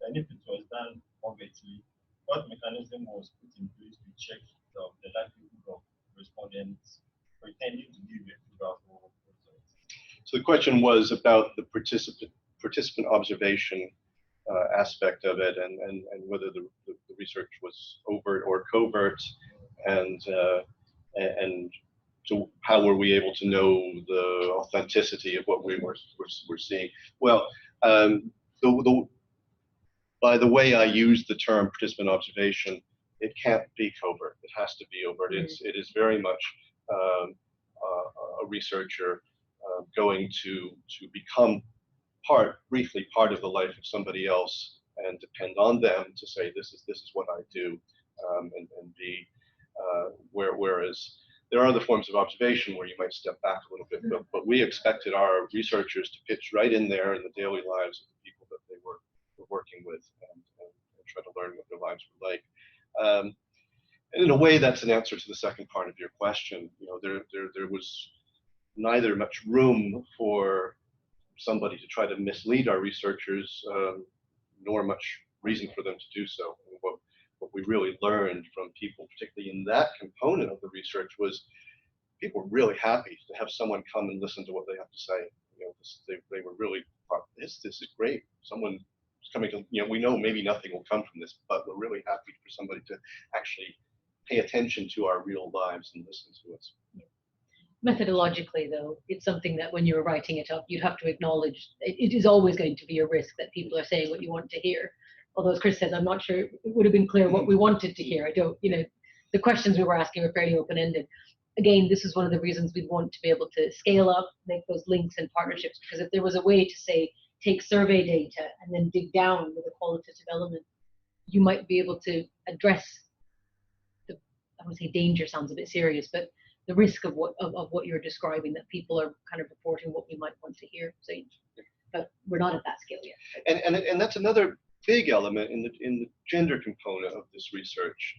And if it was done convexly, what mechanism was put in place to check the likelihood of respondents pretending to give a favorable result? So the question was about the participant observation aspect of it, and whether the research was overt or covert, and so how were we able to know the authenticity of what we were seeing? Well, by the way I use the term participant observation, it can't be covert. It has to be overt. It is very much a researcher going to become briefly part of the life of somebody else, and depend on them to say this is what I do, and be whereas there are other forms of observation where you might step back a little bit, but we expected our researchers to pitch right in there in the daily lives of the people that they were working with, and try to learn what their lives were like. And in a way, that's an answer to the second part of your question. There was neither much room for somebody to try to mislead our researchers, nor much reason for them to do so. And what we really learned from people, particularly in that component of the research, was people were really happy to have someone come and listen to what they have to say. They were really thought, this is great. Someone is coming to, we know maybe nothing will come from this, but we're really happy for somebody to actually pay attention to our real lives and listen to us. Methodologically, though, it's something that when you're writing it up, you have to acknowledge it is always going to be a risk that people are saying what you want to hear. Although, as Chris says, I'm not sure it would have been clear what we wanted to hear. I don't, the questions we were asking were fairly open-ended. Again, this is one of the reasons we'd want to be able to scale up, make those links and partnerships, because if there was a way to say, take survey data and then dig down with a qualitative element, you might be able to address the, I would say danger sounds a bit serious, but the risk of what you're describing, that people are kind of reporting what we might want to hear. So, but we're not at that scale yet. And that's another big element in the gender component of this research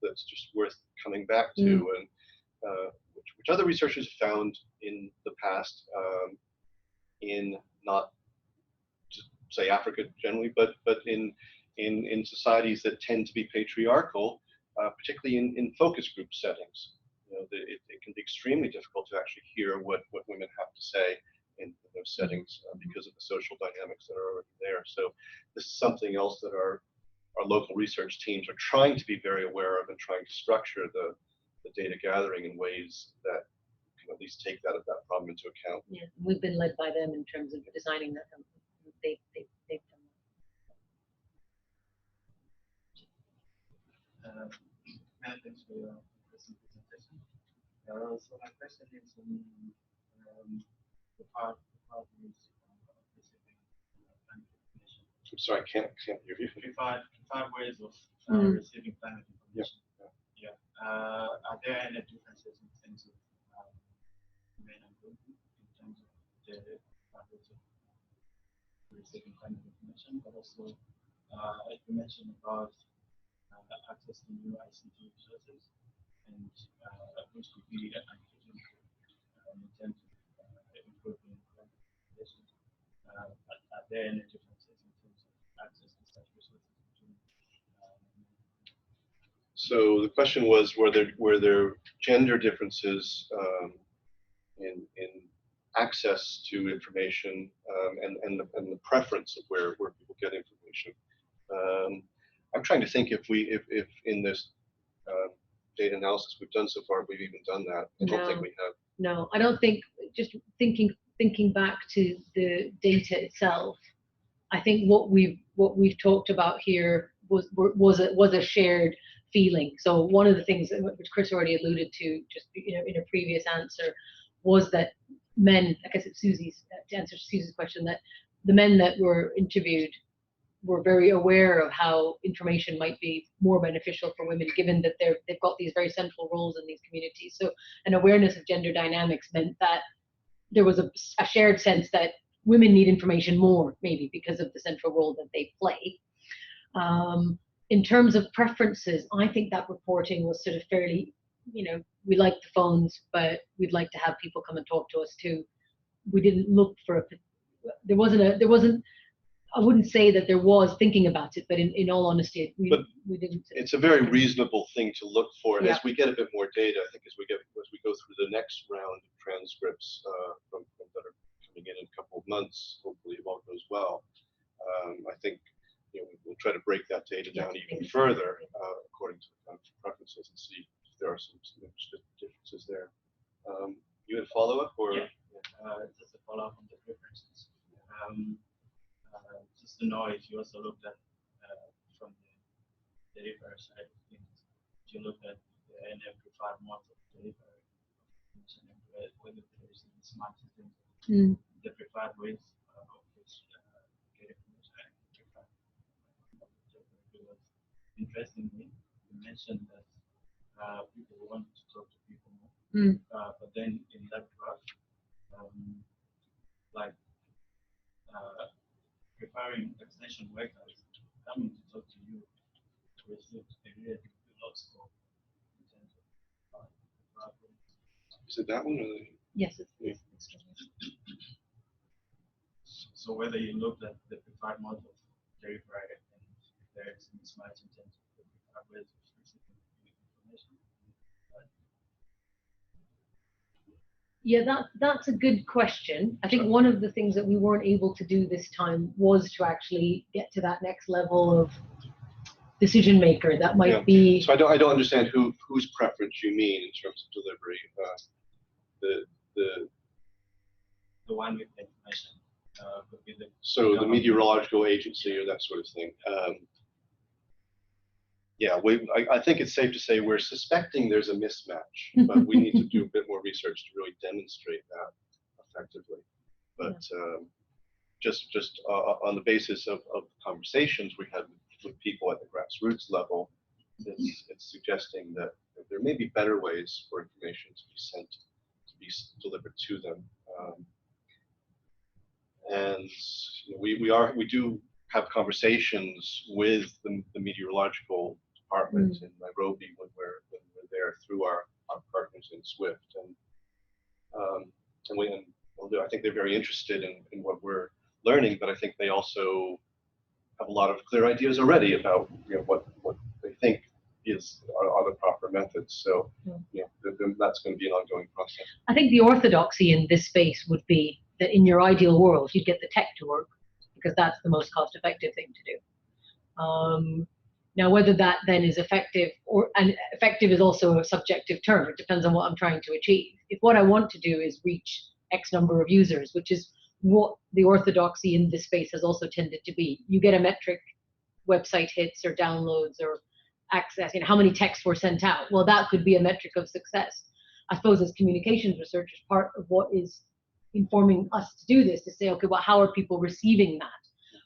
that's just worth coming back to, and which other researchers found in the past in not just say Africa generally, but in societies that tend to be patriarchal, particularly in focus group settings. You know, it can be extremely difficult to actually hear what women have to say in those settings because of the social dynamics that are already there. So this is something else that our local research teams are trying to be very aware of and trying to structure the data gathering in ways that can at least take that problem into account. Yeah, we've been led by them in terms of designing that. They've done that. Thanks for your interesting presentation. So my question is the part is receiving climate information. I'm sorry, I can't hear you. Five ways of receiving climate information. Yeah. Are there any differences in terms of men and women in terms of the methods of receiving climate information, but also you mentioned about access to new ICT resources, and which could be an agent in terms of improving climate information. Are there any differences in terms of access to such resources between So the question was, were there gender differences in access to information and the preference of where people get information? I'm trying to think if in this data analysis we've done so far, we've even done that. I don't think we have. No, I don't think. Just thinking back to the data itself, I think what we've talked about here was a shared feeling. So one of the things which Chris already alluded to, just in a previous answer, was that men. I guess it's Susie's to answer Susie's question, that the men that were interviewed were very aware of how information might be more beneficial for women, given that they've got these very central roles in these communities. So an awareness of gender dynamics meant that there was a shared sense that women need information more, maybe because of the central role that they play. In terms of preferences, I think that reporting was sort of fairly, we like the phones, but we'd like to have people come and talk to us too. We didn't look for there wasn't. I wouldn't say that there was thinking about it, but in all honesty, we didn't. It's a very reasonable thing to look for, and Yeah. as we get a bit more data, I think as we go through the next round of transcripts from that are coming in a couple of months, hopefully if all goes well, I think we'll try to break that data down even further according to the preferences and see if there are some differences there. You had a follow-up, or just a follow-up on the preferences. Just to know if you also looked at from the delivery side of things, if you looked at the preferred modes of delivery, whether there is any smart systems, the preferred ways of which get information. Because interestingly, you mentioned that people want to talk to people more, but then in that graph, preparing extension workers coming to talk to you received a really low score in terms of is it that one? Or Yes. So whether you looked at the preferred mode of delivery and if there is a mismatch in terms of the preferred ways of receiving information. Yeah, that's a good question. I think one of the things that we weren't able to do this time was to actually get to that next level of decision maker. That might be. So I don't understand whose preference you mean in terms of delivery. The one with the information could be the meteorological agency or that sort of thing. I think it's safe to say we're suspecting there's a mismatch, but we need to do a bit more research to really demonstrate that effectively. But just on the basis of conversations we had with people at the grassroots level, it's suggesting that there may be better ways for information to be sent, to be delivered to them. And we do have conversations with the meteorological department in Nairobi when we're there through our partners in SWIFT, and I think they're very interested in what we're learning, but I think they also have a lot of clear ideas already about what they think are the proper methods. So that's going to be an ongoing process. I think the orthodoxy in this space would be that in your ideal world, you'd get the tech to work because that's the most cost-effective thing to do. Now, whether that then is effective, and effective is also a subjective term. It depends on what I'm trying to achieve. If what I want to do is reach X number of users, which is what the orthodoxy in this space has also tended to be, you get a metric, website hits or downloads or access, how many texts were sent out. Well, that could be a metric of success. I suppose as communications researchers, part of what is informing us to do this to say, okay, well, how are people receiving that?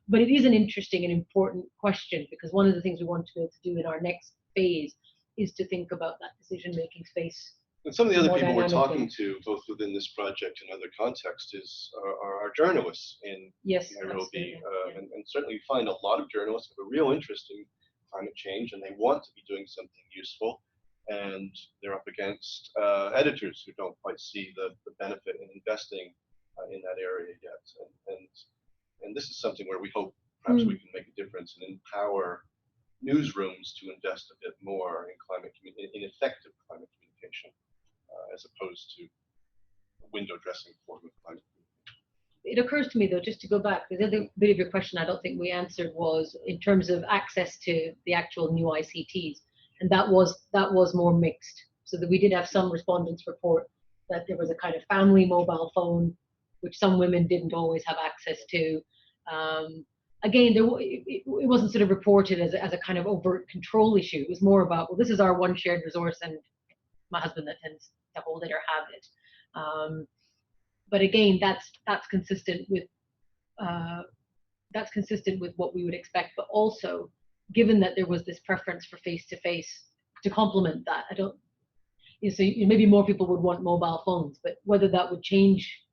But it is an interesting and important question, because one of the things we want to be able to do in our next phase is to think about that decision-making space. And some of the other people we're talking to, both within this project and other contexts, are journalists in Nairobi. And certainly we find a lot of journalists have a real interest in climate change, and they want to be doing something useful. And they're up against editors who don't quite see the benefit in investing in that area yet. And this is something where we hope perhaps we can make a difference and empower newsrooms to invest a bit more in effective climate communication, as opposed to a window dressing form of climate communication. It occurs to me, though, just to go back, the other bit of your question I don't think we answered was in terms of access to the actual new ICTs, and that was more mixed. So that we did have some respondents report that there was a kind of family mobile phone, which some women didn't always have access to. Again, it wasn't sort of reported as a kind of overt control issue. It was more about, well, this is our one shared resource, and my husband that tends to hold it or have it. But again, that's consistent with what we would expect. But also, given that there was this preference for face-to-face, to complement that, so maybe more people would want mobile phones, but whether that would change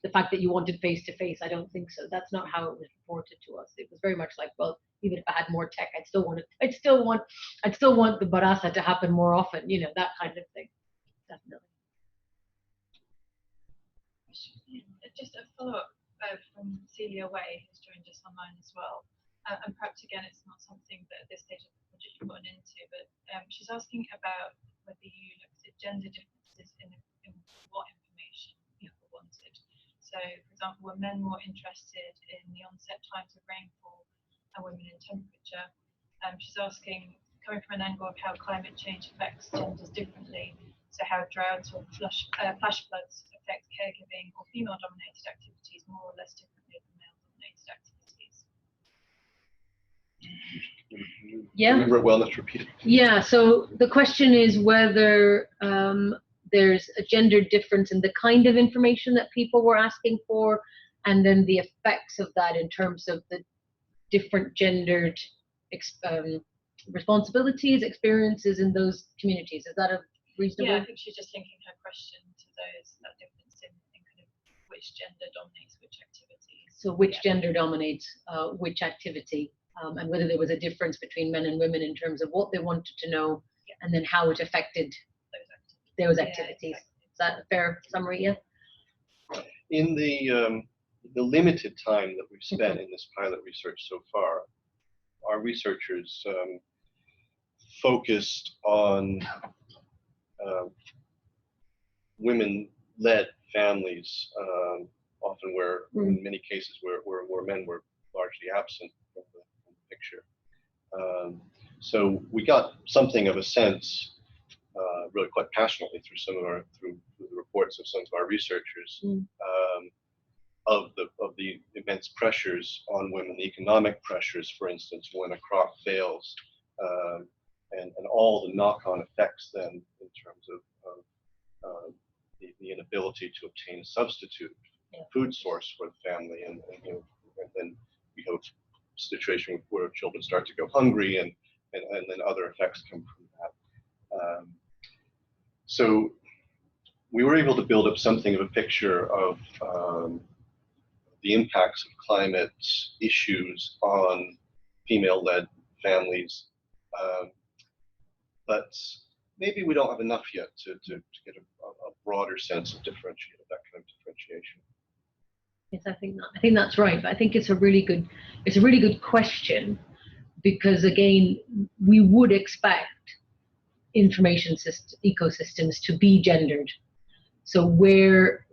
the fact that you wanted face-to-face, I don't think so. That's not how it was reported to us. It was very much like, well, even if I had more tech, I'd still want the barasa to happen more often, that kind of thing. Definitely. Just a follow-up from Celia Way, who's joined us online as well. And perhaps again, it's not something that at this stage of the project you've gotten into, but she's asking about whether you looked at gender differences in what information people wanted. So, for example, were men more interested in the onset times of rainfall and women in temperature? She's asking, coming from an angle of how climate change affects genders differently, so how droughts or flash floods affect caregiving or female-dominated activities more or less differently than male-dominated activities. Yeah. Well, let's repeat it. Yeah. So the question is whether there's a gender difference in the kind of information that people were asking for, and then the effects of that in terms of the different gendered responsibilities, experiences in those communities. Is that a reasonable? Yeah, I think she's just linking her question to that difference in kind of which gender dominates which activities. So which gender dominates which activity, and whether there was a difference between men and women in terms of what they wanted to know, and then how it affected those activities. Exactly. Is that a fair summary? Yeah. In the limited time that we've spent in this pilot research so far, our researchers focused on women-led families, often where, in many cases, where men were largely absent from the picture. So we got something of a sense, really quite passionately through the reports of some of our researchers, of the immense pressures on women, the economic pressures, for instance, when a crop fails, and all the knock-on effects then in terms of the inability to obtain a substitute food source for the family, and and then we have a situation where children start to go hungry, and then other effects come from that. So we were able to build up something of a picture of the impacts of climate issues on female-led families, but maybe we don't have enough yet to get a broader sense of that kind of differentiation. Yes, I think that's right. But I think it's a really good question, because again, we would expect information ecosystems to be gendered. So where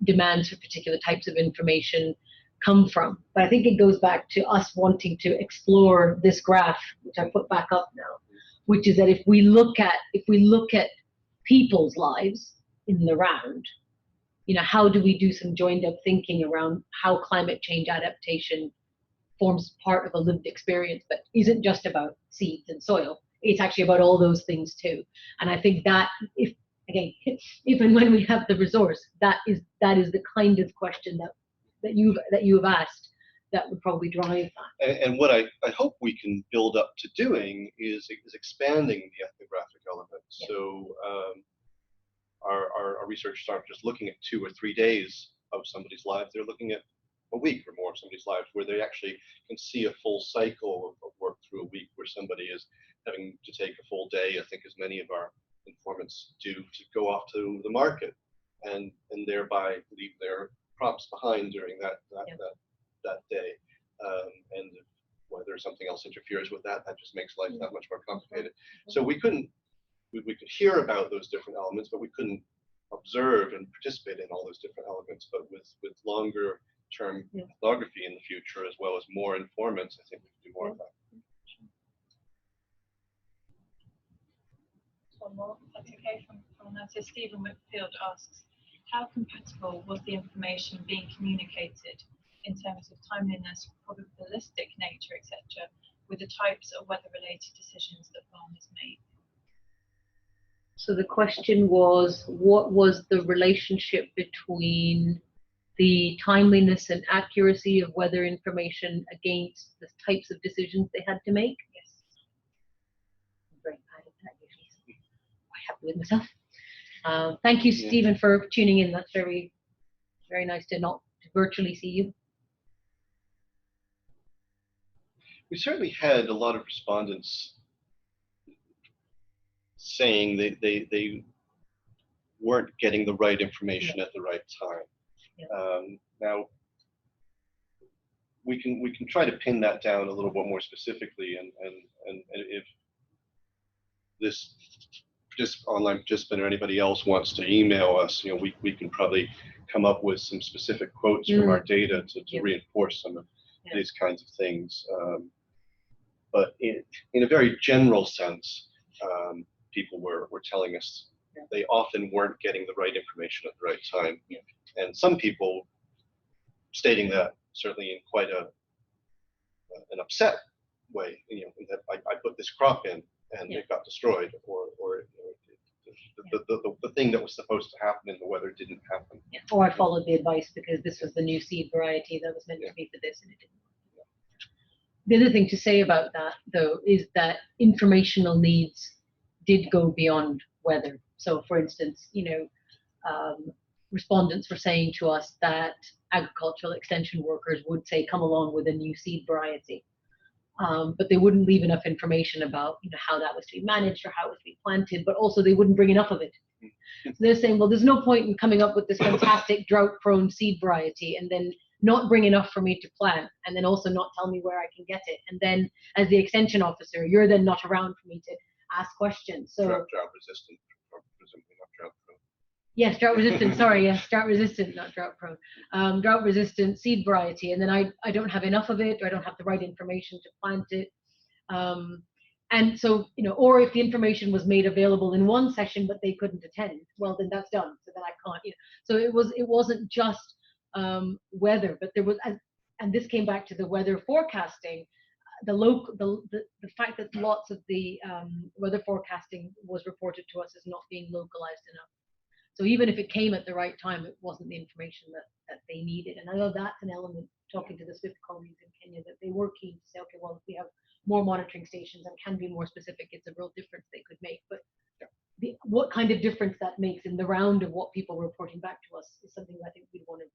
demands for particular types of information come from. But I think it goes back to us wanting to explore this graph, which I put back up now, which is that if we look at people's lives in the round, how do we do some joined up thinking around how climate change adaptation forms part of a lived experience, but isn't just about seeds and soil. It's actually about all those things too. And I think that if and when we have the resource, that is the kind of question that you have asked that would probably drive that. And what I hope we can build up to doing is expanding the ethnographic element. Yeah. So our researchers aren't just looking at 2 or 3 days of somebody's life, they're looking at a week or more of somebody's life, where they actually can see a full cycle of work through a week, where somebody is having to take a full day, I think as many of our informants do, to go off to the market and thereby leave their crops behind during that day. And whether something else interferes with that just makes life that much more complicated. So we could hear about those different elements, but we couldn't observe and participate in all those different elements. But with longer term ethnography in the future, as well as more informants, I think we can do more of that. One more, if that's okay, from that. So Stephen Whitfield asks, how compatible was the information being communicated in terms of timeliness, probabilistic nature, etc., with the types of weather-related decisions that farmers made? So the question was, what was the relationship between the timeliness and accuracy of weather information against the types of decisions they had to make? Yes. I'm very bad at that usually, so I'm quite happy with myself. Thank you, Stephen, for tuning in. That's very, very nice to not virtually see you. We certainly had a lot of respondents saying they weren't getting the right information at the right time. Yeah. Now we can try to pin that down a little bit more specifically, and if this online participant or anybody else wants to email us, we can probably come up with some specific quotes from our data to reinforce some of these kinds of things. But in a very general sense, people were telling us they often weren't getting the right information at the right time. Yeah. And some people stating that certainly in quite an upset way, that I put this crop in and it got destroyed, or the thing that was supposed to happen in the weather didn't happen. Yeah. Or I followed the advice because this was the new seed variety that was meant to be for this and it didn't. The other thing to say about that, though, is that informational needs did go beyond weather. So, for instance, respondents were saying to us that agricultural extension workers would say, come along with a new seed variety. But they wouldn't leave enough information about how that was to be managed or how it was to be planted, but also they wouldn't bring enough of it. So they're saying, well, there's no point in coming up with this fantastic drought-prone seed variety and then not bring enough for me to plant, and then also not tell me where I can get it. And then as the extension officer, you're then not around for me to ask questions. So drought resistant, presumably not drought prone. Yes, drought resistant, sorry, yes, drought resistant, not drought prone. Drought resistant seed variety, and then I don't have enough of it, or I don't have the right information to plant it. And so, or if the information was made available in one session, but they couldn't attend, well, then that's done. So then I can't, So it wasn't just weather, but there was, and this came back to the weather forecasting, the fact that lots of the weather forecasting was reported to us as not being localized enough. So even if it came at the right time, it wasn't the information that they needed. And I know that's an element, talking to the SWIFT colleagues in Kenya, that they were keen to say, okay, well, if we have more monitoring stations and can be more specific, it's a real difference they could make. But what kind of difference that makes in the round of what people were reporting back to us is something I think we'd want to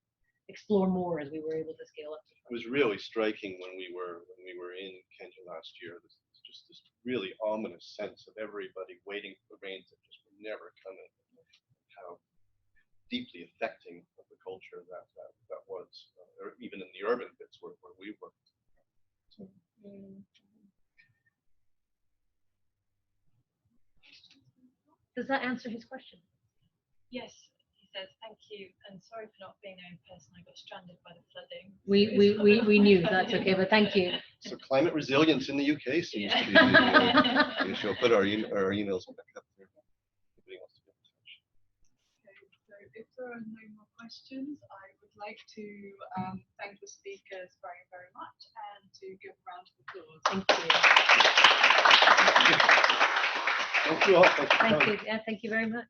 explore more as we were able to scale up. It was really striking when we were in Kenya last year. Just this really ominous sense of everybody waiting for rains that just were never coming. How deeply affecting of the culture that was, or even in the urban bits where we were. So. Does that answer his question? Yes, he says, thank you, and sorry for not being there in person. I got stranded by the flooding. We knew, that's okay, but thank you. So climate resilience in the UK seems to be, we shall put our emails back up there. Anybody wants to get in touch? Okay, so if there are no more questions, I would like to thank the speakers very, very much and to give a round of applause. Thank you. Thank you all. Thank you. Yeah, thank you very much.